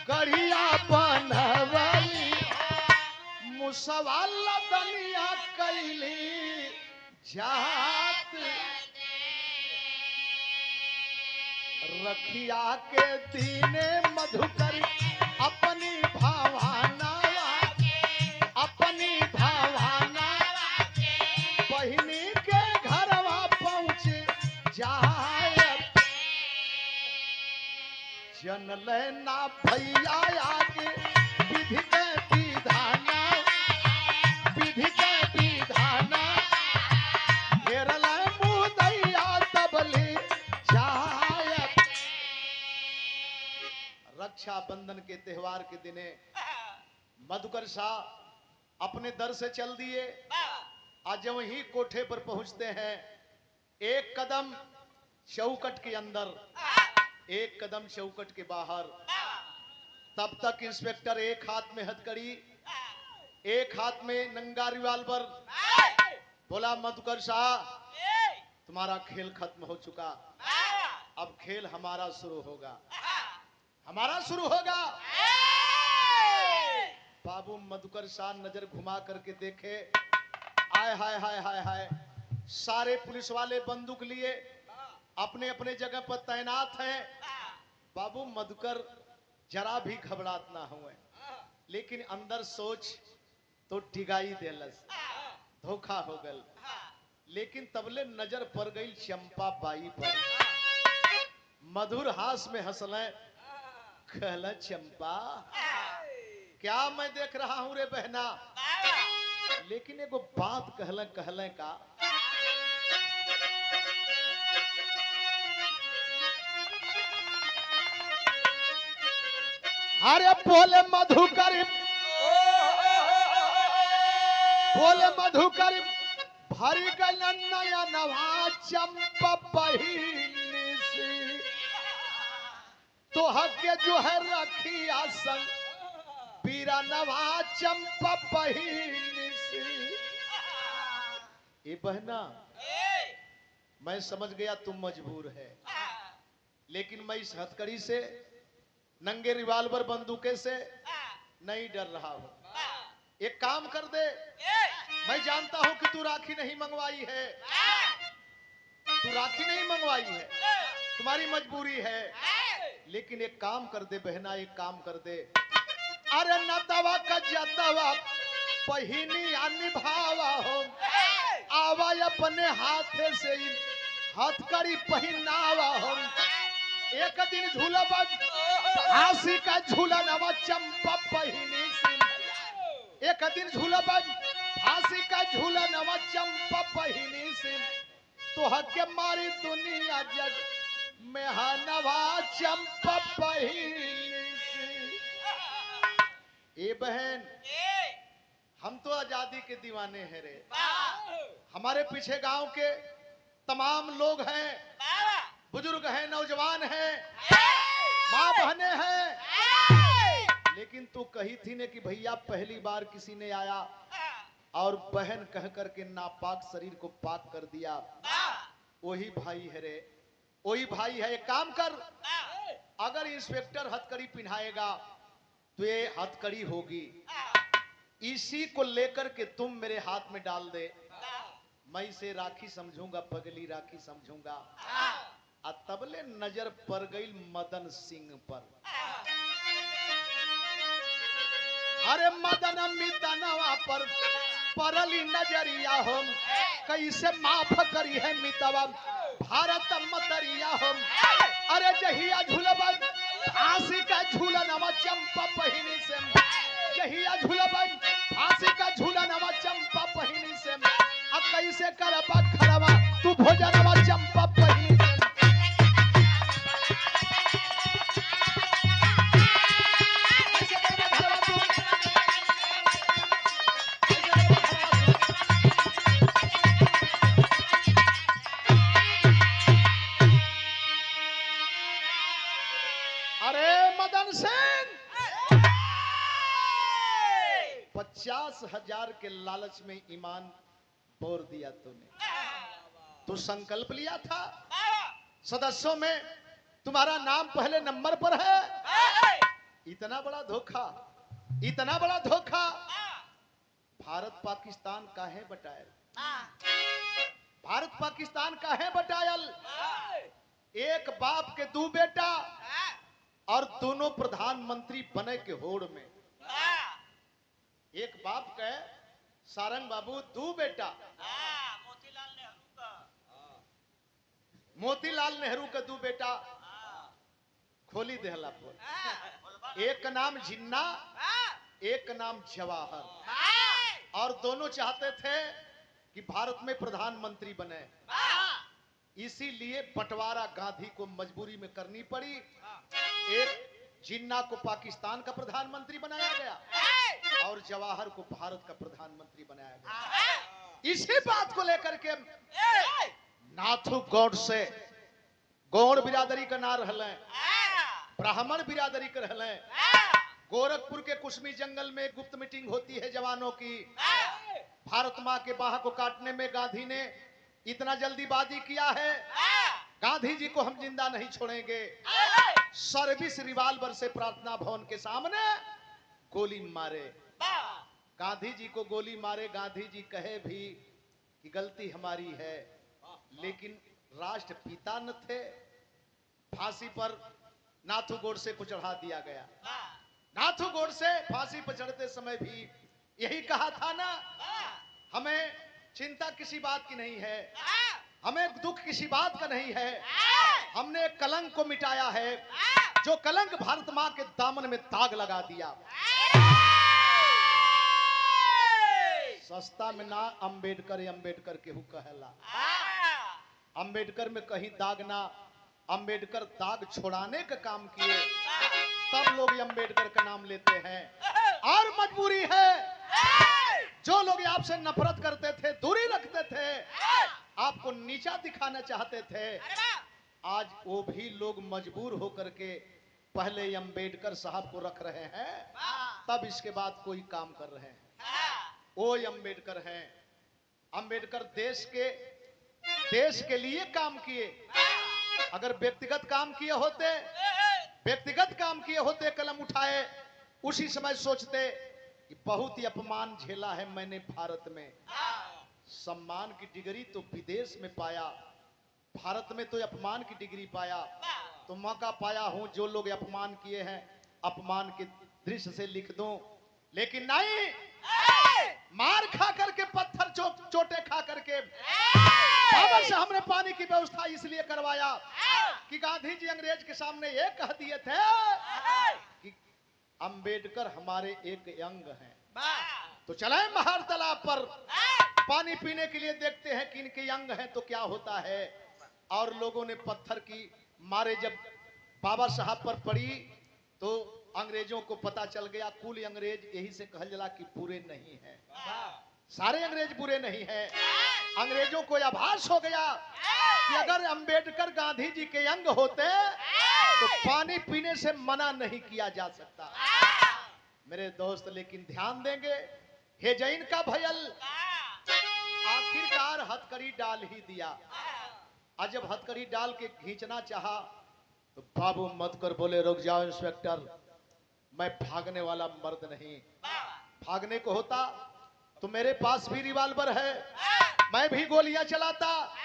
गढ़िया बांधवली मुसवाल दनिया कैली जात। रखिया के दीने मधुकर अपनी भावाना, अपनी भावाना बहिनी के घरवा पहुंच जाए। जन लेना भैया आगे विधि के विधाना, विधि के विधाना घेरल मुदैया तबली जाए। रक्षाबंधन के त्योहार के दिने मधुकर शाह अपने दर से चल दिए। आज वही कोठे पर पहुंचते हैं, एक कदम चौकट के अंदर, एक कदम चौकट के बाहर। तब तक इंस्पेक्टर एक हाथ में हथकड़ी, एक हाथ में नंगा रिवाल्वर। बोला मधुकर शाह तुम्हारा खेल खत्म हो चुका, अब खेल हमारा शुरू होगा, हमारा शुरू होगा। बाबू मधुकर शाह नजर घुमा करके देखे, आय हाय हाय हाय हाय, सारे पुलिस वाले बंदूक लिए अपने अपने जगह पर तैनात हैं। बाबू मधुकर जरा भी घबरात ना हुए, लेकिन अंदर सोच तो डिगाई देलस, धोखा हो गल। लेकिन तबले नजर पड़ गई चंपा बाई पर, मधुर हास में हंसले, कहला चंपा क्या मैं देख रहा हूं रे बहना, लेकिन एगो बात कहले कहले का, अरे बोले मधुकर, बोले मधुकर भरी गल नया नवा चंपा पहिली सी, तो हके जो है रखी आसन पीरा नवा चंपा पहिली सी। ये बहना मैं समझ गया तुम मजबूर है, लेकिन मैं इस हथकड़ी से, नंगे रिवाल्वर बंदूके से नहीं डर रहा हूं। एक काम कर दे, मैं जानता हूं कि तू राखी नहीं मंगवाई है, तू राखी नहीं मंगवाई है, तुम्हारी मजबूरी है, लेकिन एक काम कर दे बहना, एक काम कर दे, अरे नतवा का जतवा पहिनी निभावा हो, आवा अपने हाथ से हथकड़ी पहनावा हो। एक दिन झूलब फांसी का झूला नवा चंपा पहिनी सी, एक दिन झूलब फांसी का झूला नवा चंपा पहिनी सी, तो हके मारी दुनिया जग में नवा चंपा पहिनी सी। ए बहन, हम तो आजादी के दीवाने हैं रे, हमारे पीछे गांव के तमाम लोग हैं, बुजुर्ग हैं, नौजवान हैं, माँ बहने हैं, लेकिन तू कही थी ने कि भैया पहली बार किसी ने आया और बहन कह करके नापाक शरीर को पाक कर दिया, वही भाई है रे, वही भाई है। एक काम कर, अगर इंस्पेक्टर हथकड़ी पिन्हाएगा तो ये हथकड़ी होगी, इसी को लेकर के तुम मेरे हाथ में डाल दे, मैं इसे राखी समझूंगा, पगली राखी समझूंगा। तबले नजर पड़ गई मदन सिंह पर, अरे मदन मितनवा पर परली नजरिया हो, कैसे माफ करी है मितवा भारत मतरिया हो। अरे जहिया झूलबन फांसी का झूला नवा चंपा पहिनी से, जहिया झूलबन फांसी का झूला नवा चंपा पहिनी से, अब कैसे करबा खरवा तू भोजनवा चंपा पहिनी से। अरे मदन सिंह, 50,000 के लालच में ईमान बोर दिया तूने, तू संकल्प लिया था, सदस्यों में तुम्हारा नाम पहले नंबर पर है, इतना बड़ा धोखा, इतना बड़ा धोखा। भारत पाकिस्तान काहे बटायल, भारत पाकिस्तान काहे बटायल, एक बाप के दो बेटा और दोनों प्रधानमंत्री बने के होड़ में, एक बाप के सारंग बाबू दो बेटा, मोतीलाल नेहरू के दो बेटा खोली देहला पर, एक का नाम जिन्ना, एक का नाम जवाहर, और दोनों चाहते थे कि भारत में प्रधानमंत्री बने, इसीलिए बंटवारा गांधी को मजबूरी में करनी पड़ी, एक जिन्ना को पाकिस्तान का प्रधानमंत्री बनाया गया और जवाहर को भारत का प्रधानमंत्री बनाया गया। इसी बात को लेकर के नाथू गौड़ से, गौड़ बिरादरी का नाम रहले, ब्राह्मण बिरादरी का रहले, गोरखपुर के कुसमी जंगल में गुप्त मीटिंग होती है जवानों की, भारत मां के बाह को काटने में गांधी ने इतना जल्दीबाजी किया है, गांधी जी को हम जिंदा नहीं छोड़ेंगे, सर्विस रिवाल्वर से प्रार्थना भवन के सामने गोली मारे, गांधी जी को गोली मारे, गांधी जी कहे भी कि गलती हमारी है, लेकिन राष्ट्रपिता न थे। फांसी पर नाथू गोडसे को चढ़ा दिया गया। नाथू गोडसे फांसी पर चढ़ते समय भी यही कहा था ना, हमें चिंता किसी बात की नहीं है, हमें दुख किसी बात का नहीं है, हमने कलंक को मिटाया है, जो कलंक भारत मां के दामन में दाग लगा दिया। सस्ता में ना अंबेडकर अंबेडकर केहू कहला, अंबेडकर में कहीं दाग ना, अंबेडकर दाग छोड़ाने का काम किए, तब लोग अंबेडकर का नाम लेते हैं। और मजबूरी है, जो लोग आपसे नफरत करते थे, दूरी रखते थे, आपको नीचा दिखाना चाहते थे, आज वो भी लोग मजबूर होकर के पहले अंबेडकर साहब को रख रहे हैं, तब इसके बाद कोई काम कर रहे हैं। वो अंबेडकर हैं। अंबेडकर देश के लिए काम किए। अगर व्यक्तिगत काम किए होते, कलम उठाए, उसी समय सोचते कि बहुत ही अपमान झेला है मैंने भारत में, सम्मान की डिग्री तो विदेश में पाया, भारत में तो अपमान की डिग्री पाया, तो मौका पाया हूं जो लोग अपमान किए हैं अपमान के दृश्य से लिख दूं, लेकिन नहीं, मार खा करके, पत्थर चोटे खा करके बाबर से हमने पानी की व्यवस्था इसलिए करवाया कि गांधी जी अंग्रेज के सामने ये कह दिए थे कि अंबेडकर हमारे एक अंग हैं, तो चले महार तालाब पर पानी पीने के लिए, देखते हैं कि इनके अंग हैं तो क्या होता है। और लोगों ने पत्थर की मारे जब बाबा साहब पर पड़ी तो अंग्रेजों को पता चल गया, कुल अंग्रेज यही से कहल जला कि बुरे नहीं है, सारे अंग्रेज बुरे नहीं है। अंग्रेजों को आभास हो गया कि अगर अंबेडकर गांधी जी के अंग होते तो पानी पीने से मना नहीं किया जा सकता। मेरे दोस्त लेकिन ध्यान देंगे, हे जैन का भयल आखिरकार हथकड़ी डाल ही दिया, और जब हथकड़ी डाल के खींचना चाहा तो बाबू मत कर बोले, रुक जाओ इंस्पेक्टर, मैं भागने वाला मर्द नहीं, भागने को होता तो मेरे पास भी रिवाल्वर है, मैं भी गोलियां चलाता,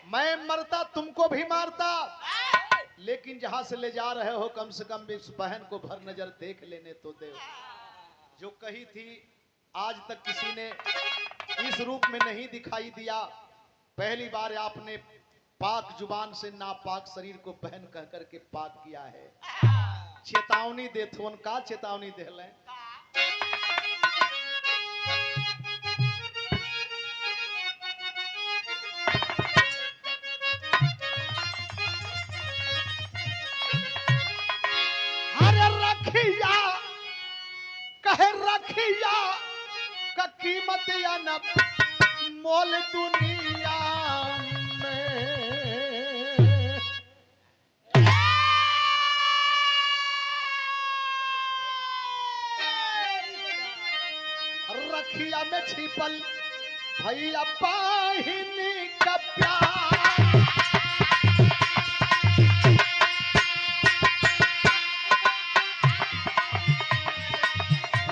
मैं मरता तुमको भी मारता, लेकिन जहां से ले जा रहे हो कम से कम इस बहन को भर नजर देख लेने तो दे। जो कही थी आज तक किसी ने इस रूप में नहीं दिखाई दिया, पहली बार आपने पाक जुबान से नापाक शरीर को बहन कह करके पाक किया है। चेतावनी देथुन का चेतावनी देले, अरे रखिया कहे रखिया का कीमत या न मोल दुनिया रखिया में छिपल भैया पाहिनी का प्यार,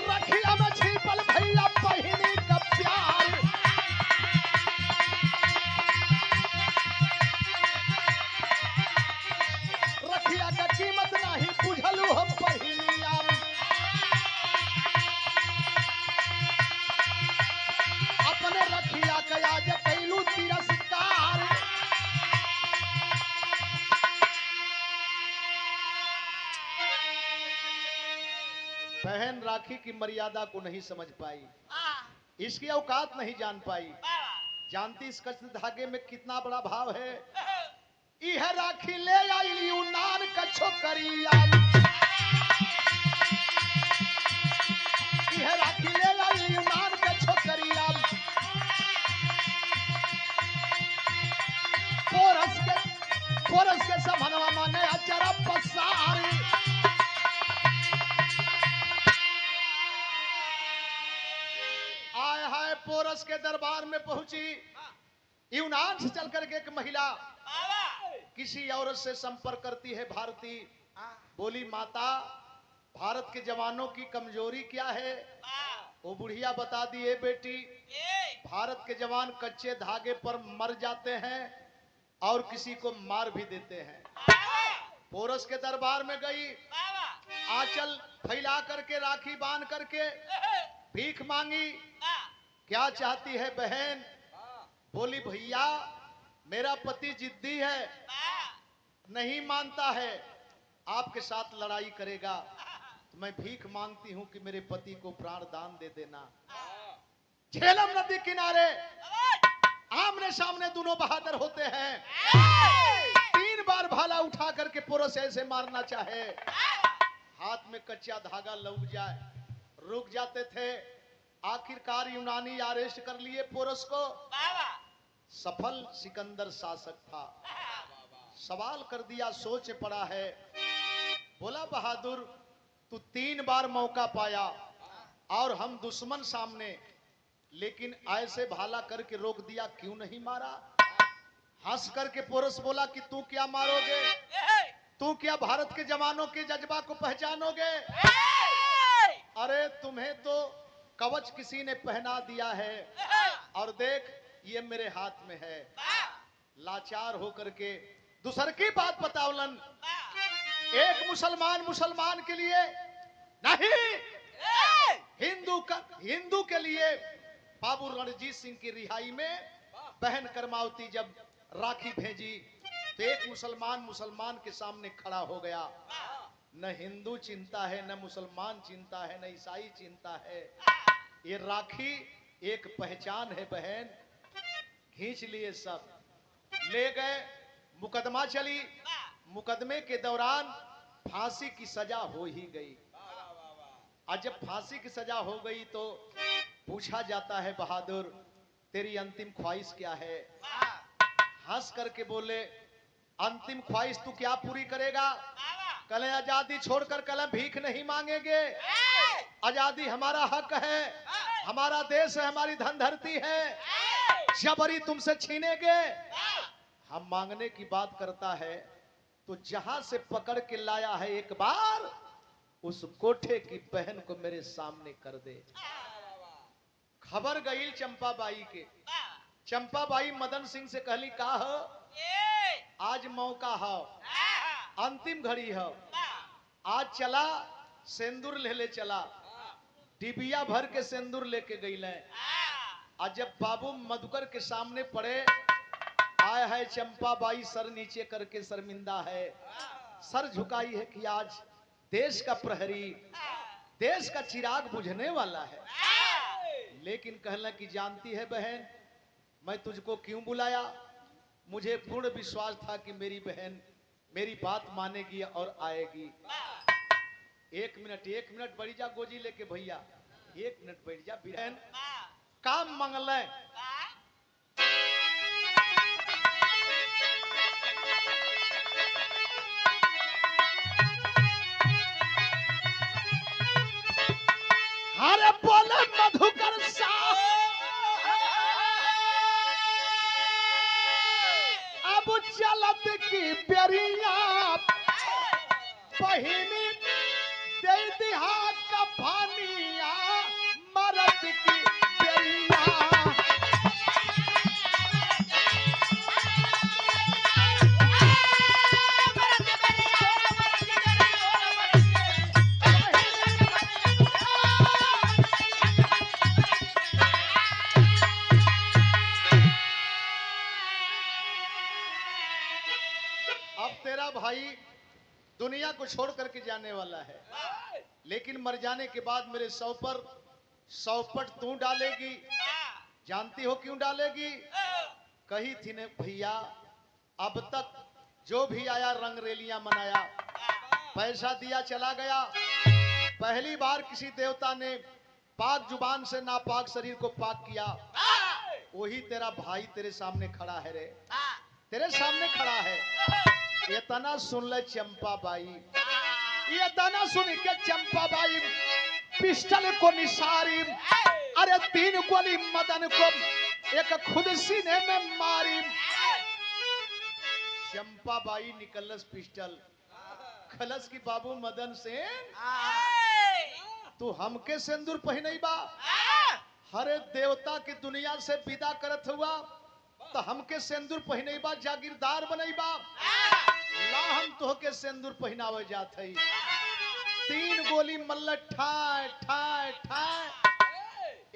रखिया में छिपल भैया पाहिनी का प्यार, रखिया का कीमत नहीं बुझलू हम पहिनिया, अपने रखिया कया जे कैलू तिरस्कार, बहन राखी की मर्यादा को नहीं समझ पाई, इसकी औकात नहीं जान पाई, जानती इस कच्छ धागे में कितना बड़ा भाव है। यह राखी ले आई यूनान का छोकरिया, यह राखी ले आई यूनान का छोकरिया, पोरस के समनवा माने अचरा पसारी, आय हाय पोरस के दरबार में पहुंची, यूनान से चल करके एक महिला किसी औरत से संपर्क करती है। भारती बोली, माता भारत के जवानों की कमजोरी क्या है? वो बुढ़िया बता दिए बेटी, भारत के जवान कच्चे धागे पर मर जाते हैं और किसी को मार भी देते हैं। पोरस के दरबार में गई, आंचल फैला करके, राखी बांध करके भीख मांगी। क्या चाहती है बहन? बोली भैया मेरा पति जिद्दी है, नहीं मानता है, आपके साथ लड़ाई करेगा, तो मैं भीख मांगती हूं कि मेरे पति को प्राण दान दे देना। झेलम नदी किनारे आमने सामने दोनों बहादुर होते हैं। 3 बार भाला उठा करके पोरस ऐसे मारना चाहे, हाथ में कच्चा धागा लग जाए, रुक जाते थे। आखिरकार यूनानी अरेस्ट कर लिए पोरस को। सफल सिकंदर शासक था। सवाल कर दिया, सोच पड़ा है। बोला बहादुर तू 3 बार मौका पाया और हम दुश्मन सामने, लेकिन ऐसे भाला करके रोक दिया, क्यों नहीं मारा? हंस करके पोरस बोला कि तू क्या मारोगे? तू क्या भारत के जवानों के जज्बा को पहचानोगे? अरे तुम्हें तो कवच किसी ने पहना दिया है, और देख ये मेरे हाथ में है। लाचार होकर के दूसर की बात बतावलन। एक मुसलमान के लिए नहीं, हिंदू के लिए बाबू रणजीत सिंह की रिहाई में बहन करमावती जब राखी भेजी, तो एक मुसलमान के सामने खड़ा हो गया। न हिंदू चिंता है, न मुसलमान चिंता है, न ईसाई चिंता है, ये राखी एक पहचान है बहन। खींच लिए, सब ले गए, मुकदमा चली। मुकदमे के दौरान फांसी की सजा हो ही गई। और जब फांसी की सजा हो गई तो पूछा जाता है बहादुर तेरी अंतिम ख्वाहिश क्या है? हंस करके बोले अंतिम ख्वाहिश तू क्या पूरी करेगा? कल आजादी छोड़कर कल भीख नहीं मांगेंगे। आजादी हमारा हक है, हमारा देश है, हमारी धन धरती है, जबरी तुमसे छीनेंगे। हम मांगने की बात करता है तो जहां से पकड़ के लाया है एक बार, उस कोठे की बहन को मेरे सामने कर दे। खबर गई चंपाबाई के। चंपाबाई मदन सिंह से कहली का हो, आज मौका हो, अंतिम घड़ी हो, आज चला सिंदूर ले चला। डिबिया भर के सिंदूर लेके गई ले। आज जब बाबू मधुकर के सामने पड़े, आया है चंपाबाई सर नीचे करके शर्मिंदा है, सर झुकाई है कि आज देश का प्रहरी, देश का चिराग बुझने वाला है। लेकिन कहना कि जानती है बहन मैं तुझको क्यों बुलाया? मुझे पूर्ण विश्वास था कि मेरी बहन मेरी बात मानेगी और आएगी। 1 मिनट बैठ जा गोजी लेके भैया, 1 मिनट बैठ जा। बहन काम मंगल अरे बोले मधुकर साहब अब चलत की बेरिया बहिनी दे दिहात का पानिया मरद की बेरिया। तेरा भाई दुनिया को छोड़ करके जाने वाला है, लेकिन मर जाने के बाद मेरे सौ पर सौपट तू डालेगी। जानती हो क्यों डालेगी? कही थी ने भैया अब तक जो भी आया रंगरेलियां मनाया, पैसा दिया चला गया। पहली बार किसी देवता ने पाक जुबान से नापाक शरीर को पाक किया। वही तेरा भाई तेरे सामने खड़ा है रे, तेरे सामने खड़ा है। ये तना सुन ले चंपाबाई, ये तना सुन के चंपाबाई पिस्टल को निसारी, अरे 3 गोली मदन को एक खुद सीने में मारी। चंपाबाई निकलस पिस्टल, खलस की बाबू मदन से तू हमके सिंदूर पहनई बा, हरे देवता की दुनिया से विदा करत हुआ तो हमके सिंदूर पहनई बा, जागीरदार बनई बा, ला हम तोहके सिंदूर पहनावे जात हई। 3 गोली मल्ल ठाए ठाए ठाए,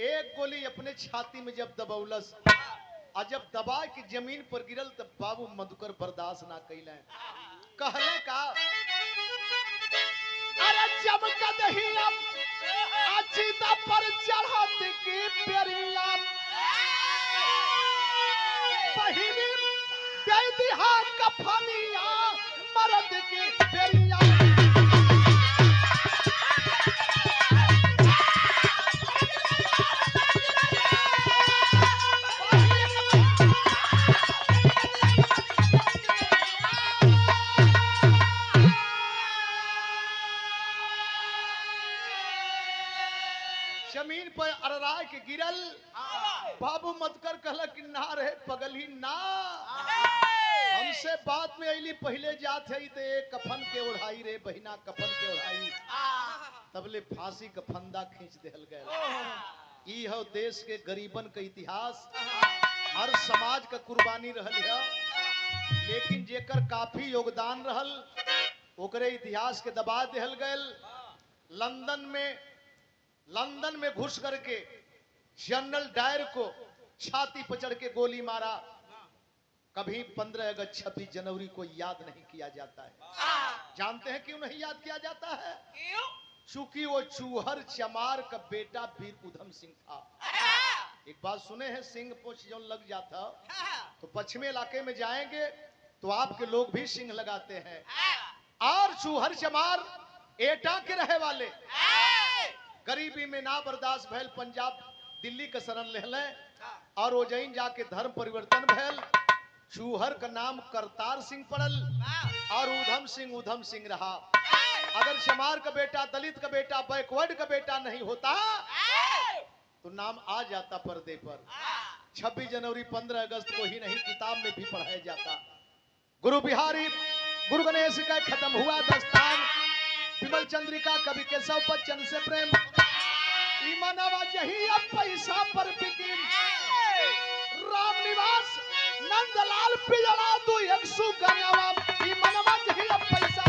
एक गोली अपने छाती में जब दबौलस, और जब दबा के जमीन पर गिरल तब बाबू मधुकर बर्दाश्त ना कैले, कहले का अरे चमकत ही अचीता पर चढ़त की पेरिया पहिनी दे दिहा कफनिया मर्द की पेरिया। जमीन पर अररा के गिरल, बाबू मधुकर कहला कि ना रहे पगली ना, हमसे बात में अली पहले जात है तो एक कफन के उड़ाई रे बहिना, कफन के उड़ाई तबले फांसी का फंदा खींच देहल गए। ई हो देश के गरीबन का इतिहास, हर समाज का कुर्बानी रहल है, लेकिन जेकर काफी योगदान रहल ओकरे इतिहास के दबा देहल गए। लंदन में घुस करके जनरल डायर को छाती पर चढ़ के गोली मारा। कभी 15 अगस्त 26 जनवरी को याद नहीं किया जाता है। जानते हैं क्यों नहीं याद किया जाता है? चूंकि वो चूहर चमार का बेटा वीर उधम सिंह था। एक बात सुने हैं, सिंह पूछ जो लग जाता तो पश्चिमी इलाके में जाएंगे तो आपके लोग भी सिंह लगाते हैं। और चूहर चमार एटा के रहे वाले गरीबी में ना बर्दाश्त भैल, पंजाब दिल्ली का शरण ले और ओजैन जाके धर्म परिवर्तन भैल। चूहर का नाम करतार सिंह पड़ल और उधम सिंह रहा। अगर चमार का बेटा, दलित का बेटा, बैकवर्ड का बेटा नहीं होता तो नाम आ जाता पर्दे पर। 26 जनवरी 15 अगस्त को ही नहीं किताब में भी पढ़ाया जाता। गुरु बिहारी गुरु गणेश का खत्म हुआ दस्तान, विमल चंद्रिका कवि केशव बच्चन से प्रेम, मनवा जही अब पैसा पर बिकिन, राम निवास नंदलाल पिजड़ा 2 100 गनवा, मनवा जही अब पैसा